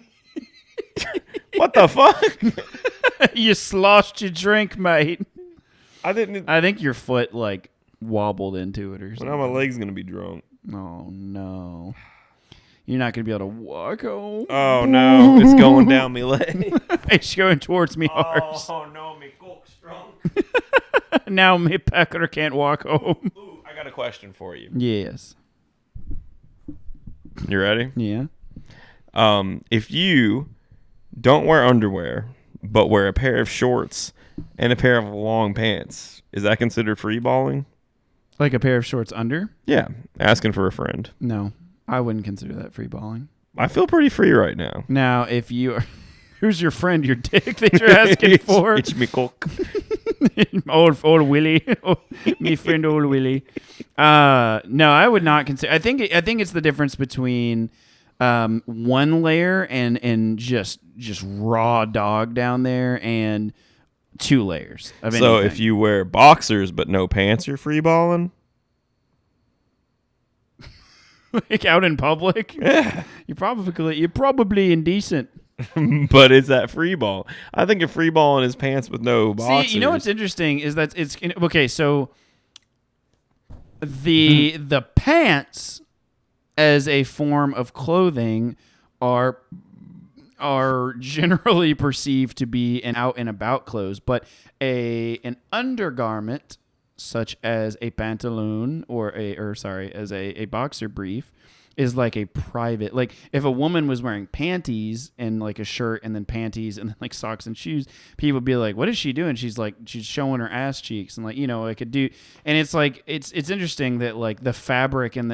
What the fuck? You sloshed your drink, mate. I didn't. I think your foot like wobbled into it or something. Now my leg's going to be drunk. Oh, no. You're not going to be able to walk home. Oh, no. It's going down me leg. It's going towards me hard. Oh, no. Me coke's drunk. Now me pecker can't walk home. Ooh, I got a question for you. Yes. You ready? Yeah. If you don't wear underwear, but wear a pair of shorts and a pair of long pants, is that considered free balling? Like a pair of shorts under? Yeah. Asking for a friend. No. I wouldn't consider that free balling. I feel pretty free right now. Now, if you are... Who's your friend, your dick that you're asking for? It's me cock. old Willie. Me friend old Willie. No, I would not consider... I think it's the difference between one layer and just raw dog down there and 2 layers of anything. So if you wear boxers but no pants, you're free balling? Like out in public? Yeah. You're probably indecent. But is that free ball? I think a free ball in his pants with no boxers. See, you know what's interesting is that it's okay. So the pants as a form of clothing are generally perceived to be an out and about clothes, but an undergarment such as a pantaloon as a boxer brief is like a private, like if a woman was wearing panties and like a shirt and then panties and then like socks and shoes, people would be like, what is she doing? She's showing her ass cheeks and like, you know, I could do. And it's like, it's interesting that like the fabric and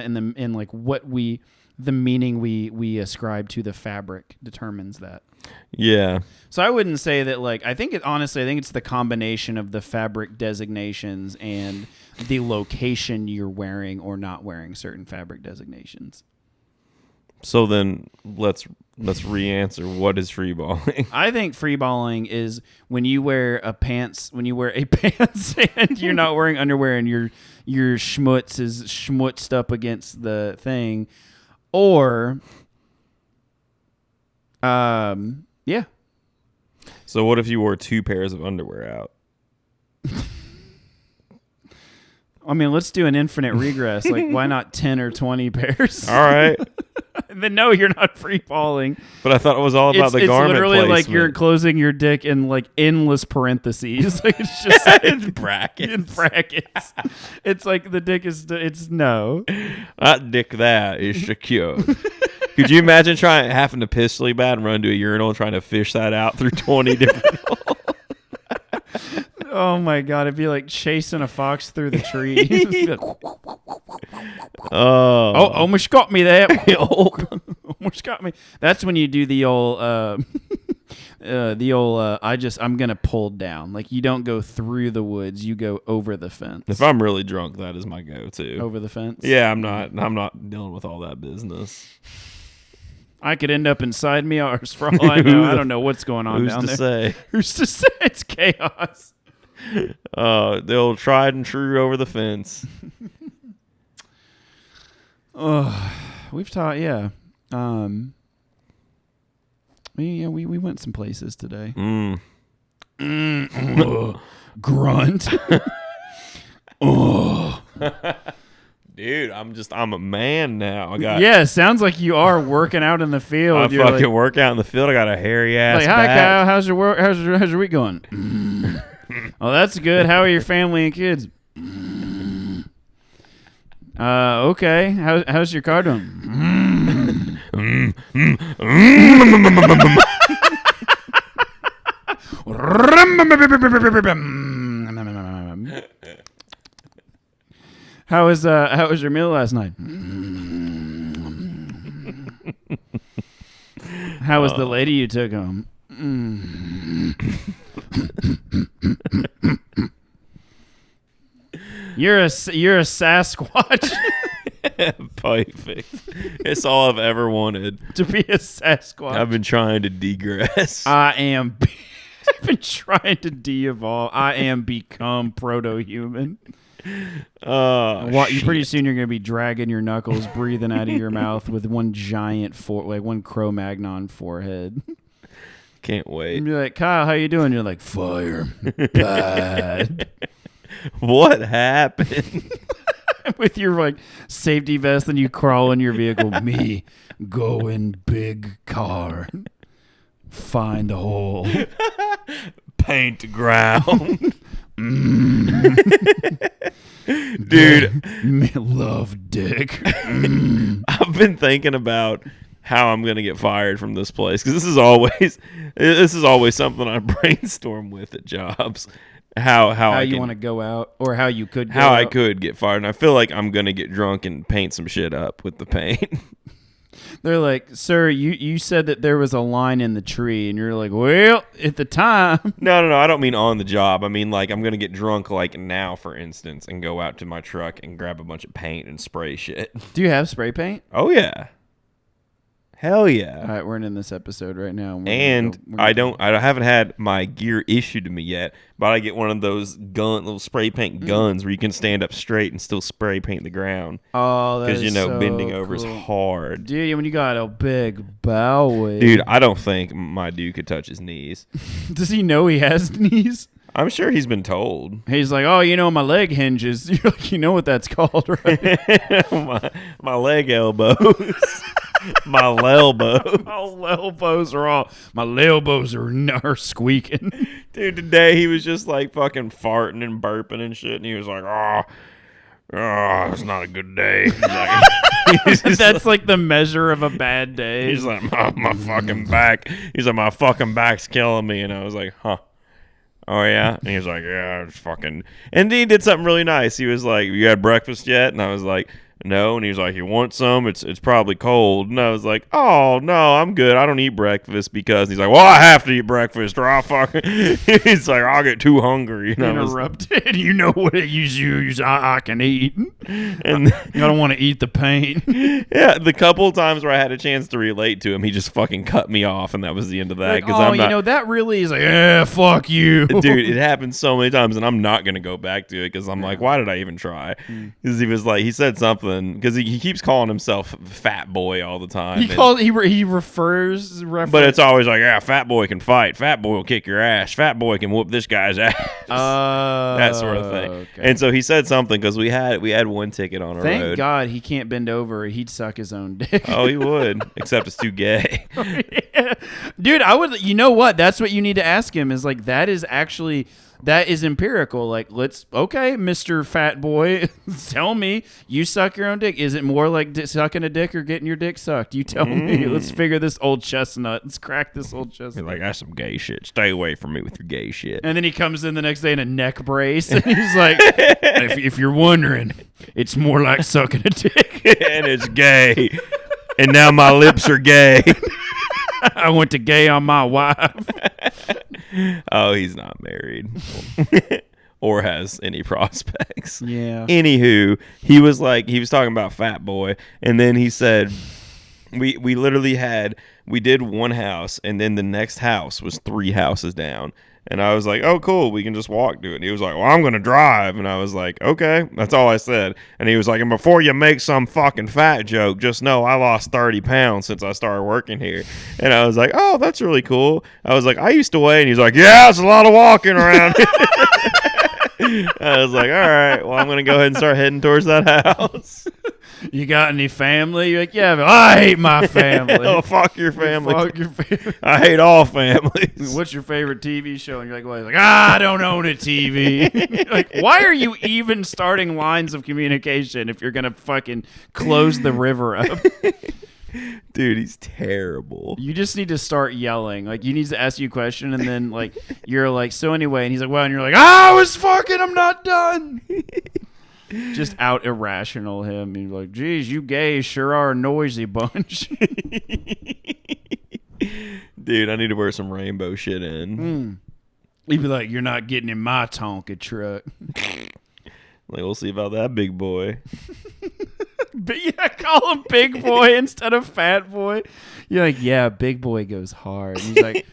like the meaning we ascribe to the fabric determines that. Yeah. So I wouldn't say that like, I think it's the combination of the fabric designations and the location you're wearing or not wearing certain fabric designations. So then let's re-answer, what is free balling? I think free balling is when you wear a pants and you're not wearing underwear and your schmutz is schmutzed up against the thing. Or yeah. So what if you wore 2 pairs of underwear out? I mean, let's do an infinite regress. Like, why not 10 or 20 pairs? All right. Then no, you're not free falling. But I thought it was all about the garment placement. It's literally like you're closing your dick in like endless parentheses. Like it's just it's brackets. In brackets. It's like the dick it's no. Not dick that is secure. Could you imagine having to piss really bad and run to a urinal and trying to fish that out through 20 different holes? Oh my god, it'd be like chasing a fox through the trees. Like, almost got me there. Almost got me. That's when you do the old I'm gonna pull down. Like you don't go through the woods, you go over the fence. If I'm really drunk, that is my go-to. Over the fence? Yeah, I'm not dealing with all that business. I could end up inside me ours for all I know. I don't know what's going on down there. Who's to say? It's chaos. The old tried and true over the fence. We've taught, yeah. We went some places today. Grunt. Dude, I'm a man now. Yeah, sounds like you are working out in the field. I fucking work out in the field. I got a hairy ass. Like, hi back. Kyle, how's your week going? Oh, that's good. How are your family and kids? Okay. How's your car doing? How was your meal last night? How was the lady you took home? You're a Sasquatch. Perfect. It's all I've ever wanted. To be a Sasquatch. I've been trying to degress. I've been trying to de-evolve. I am become proto-human. Pretty soon you're gonna be dragging your knuckles, breathing out of your mouth with one giant one Cro-Magnon forehead. Can't wait. And you're like, Kyle, how you doing? You're like, fire, bad. What happened? With your like safety vest, and you crawl in your vehicle. Me, go in big car, find a hole, paint ground. Dude, love dick. I've been thinking about how I'm gonna get fired from this place, because this is always something I brainstorm with at jobs. How you want to go out, or how you could go how out. I could get fired. And I feel like I'm gonna get drunk and paint some shit up with the paint. They're like, sir, you said that there was a line in the tree, and you're like, well, at the time. No, I don't mean on the job. I mean, like, I'm gonna get drunk, like now, for instance, and go out to my truck and grab a bunch of paint and spray shit. Do you have spray paint? Oh yeah. Hell yeah. All right, we're in this episode right now. I haven't had my gear issued to me yet, but I get one of those little spray paint guns where you can stand up straight and still spray paint the ground. Oh, that's because so bending over cool. is hard. Dude, when you got a big bow wave. Dude, I don't think my dude could touch his knees. Does he know he has knees? I'm sure he's been told. He's like, oh, my leg hinges. You're like, you know what that's called, right? my leg elbows. My lelbows. My lelbows are squeaking. Dude, today he was just like fucking farting and burping and shit, and he was like, oh, it's not a good day. That's like the measure of a bad day. He's like, my fucking back. He's like, my fucking back's killing me. And I was like, huh. Oh, yeah? And he was like, yeah, it's fucking... And he did something really nice. He was like, you had breakfast yet? And I was like, no. And he was like, you want some? It's probably cold. And I was like, oh, no, I'm good. I don't eat breakfast because... He's like, well, I have to eat breakfast or I'll fucking... He's like, I'll get too hungry. And interrupted. You know what it usually I can eat. And I don't want to eat the pain. Yeah, the couple of times where I had a chance to relate to him, he just fucking cut me off, and that was the end of that. Like, that really is like, yeah, fuck you. Dude, it happened so many times, and I'm not going to go back to it because I'm like, why did I even try? Because he was like, he said something, because he keeps calling himself Fat Boy all the time. He refers, but it's always like, yeah, Fat Boy can fight. Fat Boy will kick your ass. Fat Boy can whoop this guy's ass. That sort of thing. Okay. And so he said something because we had one ticket on a road. Thank God he can't bend over. He'd suck his own dick. Oh, he would, except it's too gay. Yeah. Dude, I would. You know what? That's what you need to ask him. Is like that is empirical. Like, okay, Mr. Fat Boy, tell me, you suck your own dick. Is it more like sucking a dick or getting your dick sucked? You tell me. Let's figure this old chestnut. Let's crack this old chestnut. You're like, that's some gay shit. Stay away from me with your gay shit. And then he comes in the next day in a neck brace, and he's like, if you're wondering, it's more like sucking a dick. And it's gay. And now my lips are gay. I went to gay on my wife. Oh, he's not married or has any prospects. Yeah. Anywho, he was talking about Fat Boy, and then he said we literally we did one house, and then the next house was 3 houses down. And I was like, oh, cool, we can just walk to it. And he was like, well, I'm going to drive. And I was like, okay, that's all I said. And he was like, and before you make some fucking fat joke, just know I lost 30 pounds since I started working here. And I was like, oh, that's really cool. I was like, I used to weigh. And he's like, yeah, it's a lot of walking around. I was like, all right, well, I'm going to go ahead and start heading towards that house. You got any family? You're like, yeah, but I hate my family. Oh, fuck your family. Fuck your family. I hate all families. What's your favorite TV show? And you're like, well, he's like, I don't own a TV. Like, why are you even starting lines of communication if you're going to fucking close the river up? Dude, he's terrible. You just need to start yelling. Like, he needs to ask you a question, and then, like, you're like, so anyway, and he's like, well, and you're like, I'm not done. Just out irrational him. You're like, geez, you gays sure are a noisy bunch. Dude, I need to wear some rainbow shit in. He'd be like, "You're not getting in my Tonka truck." Like, we'll see about that, big boy. But yeah, call him Big Boy instead of Fat Boy. You're like, yeah, Big Boy goes hard. And he's like,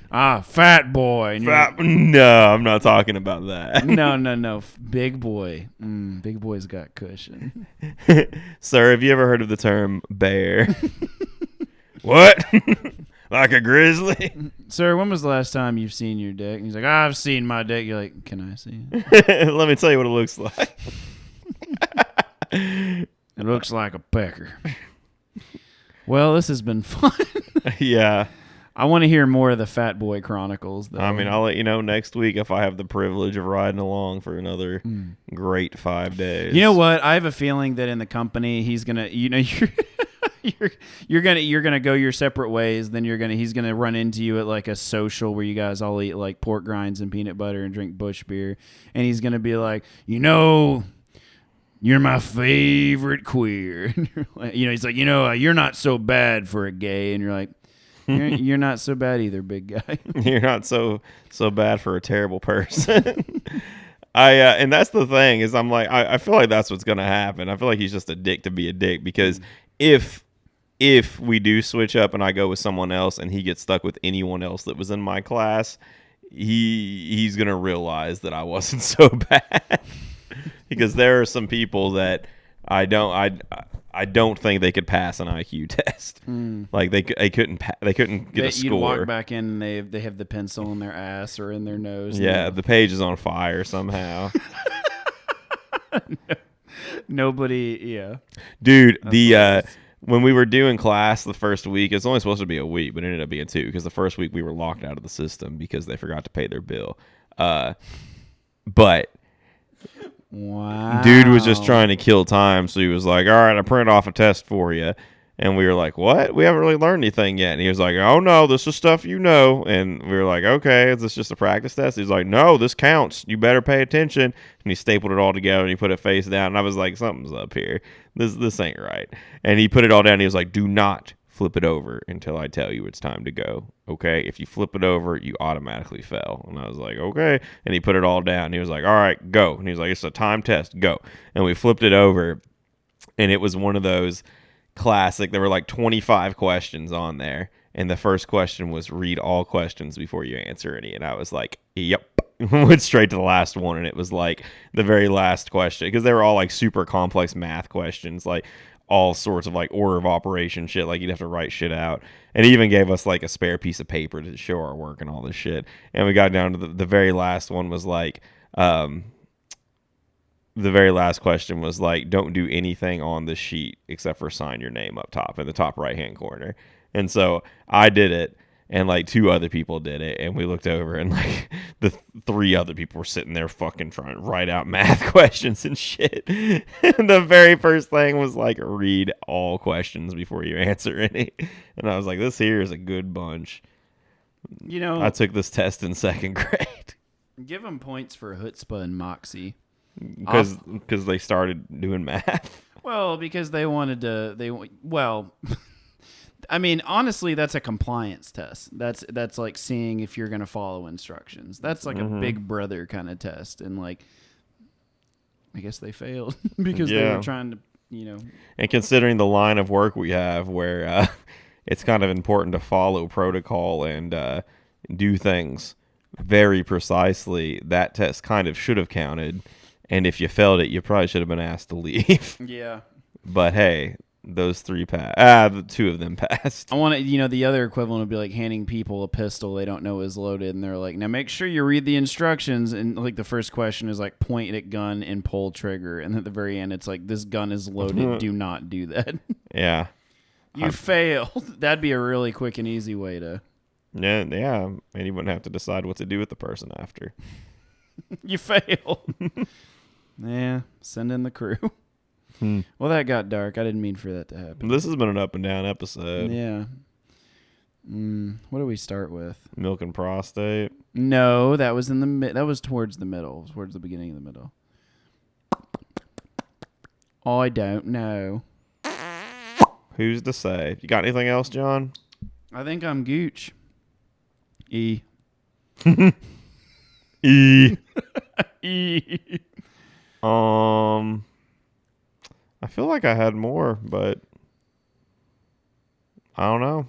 Fat Boy. And No, I'm not talking about that. No. Big Boy. Big Boy's got cushion. Sir, have you ever heard of the term bear? What? Like a grizzly? Sir, when was the last time you've seen your dick? And he's like, I've seen my dick. You're like, can I see it? Let me tell you what it looks like. It looks like a pecker. Well, this has been fun. Yeah. I want to hear more of the Fat Boy Chronicles, though. I mean, I'll let you know next week if I have the privilege of riding along for another great 5 days. You know what? I have a feeling that in the company, he's gonna, you're gonna go your separate ways. Then he's gonna run into you at like a social where you guys all eat like pork rinds and peanut butter and drink Bush beer, and he's gonna be like, you're my favorite queer. And you're like, he's like, you're not so bad for a gay, and you're like, you're not so bad either, big guy. You're not so bad for a terrible person. And that's the thing is I'm like, I feel like that's what's gonna happen. I feel like he's just a dick to be a dick because if we do switch up and I go with someone else and he gets stuck with anyone else that was in my class, he's gonna realize that I wasn't so bad. Because there are some people that I don't think they could pass an IQ test. Like they couldn't get a score. You'd walk back in and they have the pencil in their ass or in their nose. Yeah, the page is on fire somehow. Nobody, yeah. Dude, when we were doing class the first week, it's only supposed to be a week, but it ended up being 2 because the first week we were locked out of the system because they forgot to pay their bill. But wow. Dude was just trying to kill time, so he was like, all right, I printed off a test for you. And we were like, what? We haven't really learned anything yet. And he was like, oh, no, this is stuff you know. And we were like, okay, is this just a practice test? He's like, no, this counts. You better pay attention. And he stapled it all together, and he put it face down. And I was like, something's up here. This ain't right. And he put it all down. And he was like, do not flip it over until I tell you it's time to go. Okay? If you flip it over, you automatically fail. And I was like, okay. And he put it all down. And he was like, all right, go. And he was like, it's a time test. Go. And we flipped it over, and it was one of those classic. There were like 25 questions on there, and the first question was read all questions before you answer any. And I was like, yep. Went straight to the last one, and it was like the very last question because they were all like super complex math questions, like all sorts of like order of operation shit, like you'd have to write shit out. And he even gave us like a spare piece of paper to show our work and all this shit. And we got down to the very last one was like the very last question was like, don't do anything on the sheet except for sign your name up top in the top right hand corner. And so I did it, and like 2 other people did it, and we looked over, and like the 3 other people were sitting there fucking trying to write out math questions and shit. And the very first thing was like, read all questions before you answer any. And I was like, this here is a good bunch. I took this test in 2nd grade. Give them points for chutzpah and moxie. Because they started doing math. Well, because they wanted to. I mean, honestly, that's a compliance test. That's like seeing if you're going to follow instructions. That's like a big brother kind of test. And like, I guess they failed because they were trying to, And considering the line of work we have where it's kind of important to follow protocol and do things very precisely, that test kind of should have counted. And if you failed it, you probably should have been asked to leave. Yeah. But hey, those 3 passed. The 2 of them passed. I want to, the other equivalent would be like handing people a pistol they don't know is loaded, and they're like, now make sure you read the instructions. And like the first question is like point at gun and pull trigger, and at the very end it's like, this gun is loaded. Do not do that. Yeah. You failed. That'd be a really quick and easy way to. Yeah, and you wouldn't have to decide what to do with the person after. You failed. Yeah, send in the crew. Well, that got dark. I didn't mean for that to happen. This has been an up and down episode. Yeah. What do we start with? Milk and prostate. No, that was that was towards the middle, towards the beginning of the middle. I don't know. Who's to say? You got anything else, John? I think I'm gooch. E. E. E. I feel like I had more, but I don't know.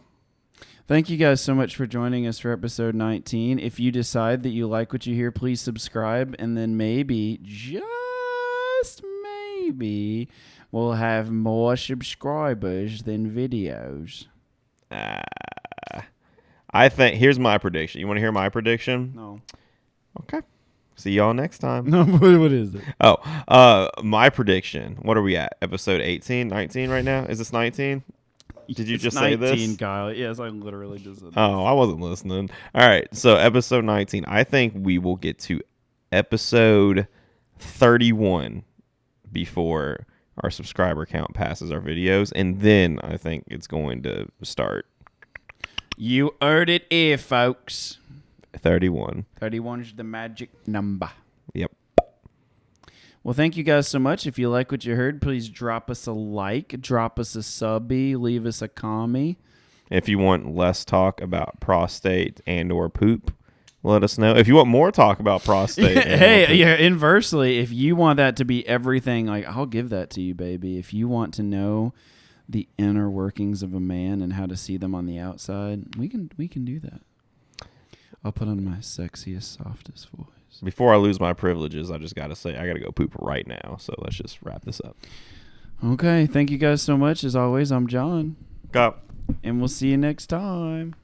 Thank you guys so much for joining us for episode 19. If you decide that you like what you hear, please subscribe, and then maybe, just maybe, we'll have more subscribers than videos. I think, here's my prediction. You want to hear my prediction? No. Okay. See y'all next time. No, what is it? Oh, my prediction. What are we at? Episode 18, 19 right now? Is this 19? Did you It's just say 19, this? Kyle. Yes, I literally just said this. Oh, I wasn't listening. All right. So episode 19. I think we will get to episode 31 before our subscriber count passes our videos. And then I think it's going to start. You heard it here, folks. 31. 31 is the magic number. Yep. Well, thank you guys so much. If you like what you heard, please drop us a like, drop us a subby, leave us a commie. If you want less talk about prostate and or poop, let us know. If you want more talk about prostate. Hey, yeah, inversely, if you want that to be everything, like I'll give that to you, baby. If you want to know the inner workings of a man and how to see them on the outside, we can do that. I'll put on my sexiest, softest voice. Before I lose my privileges, I just got to say I got to go poop right now. So let's just wrap this up. Okay. Thank you guys so much. As always, I'm John. Go. And we'll see you next time.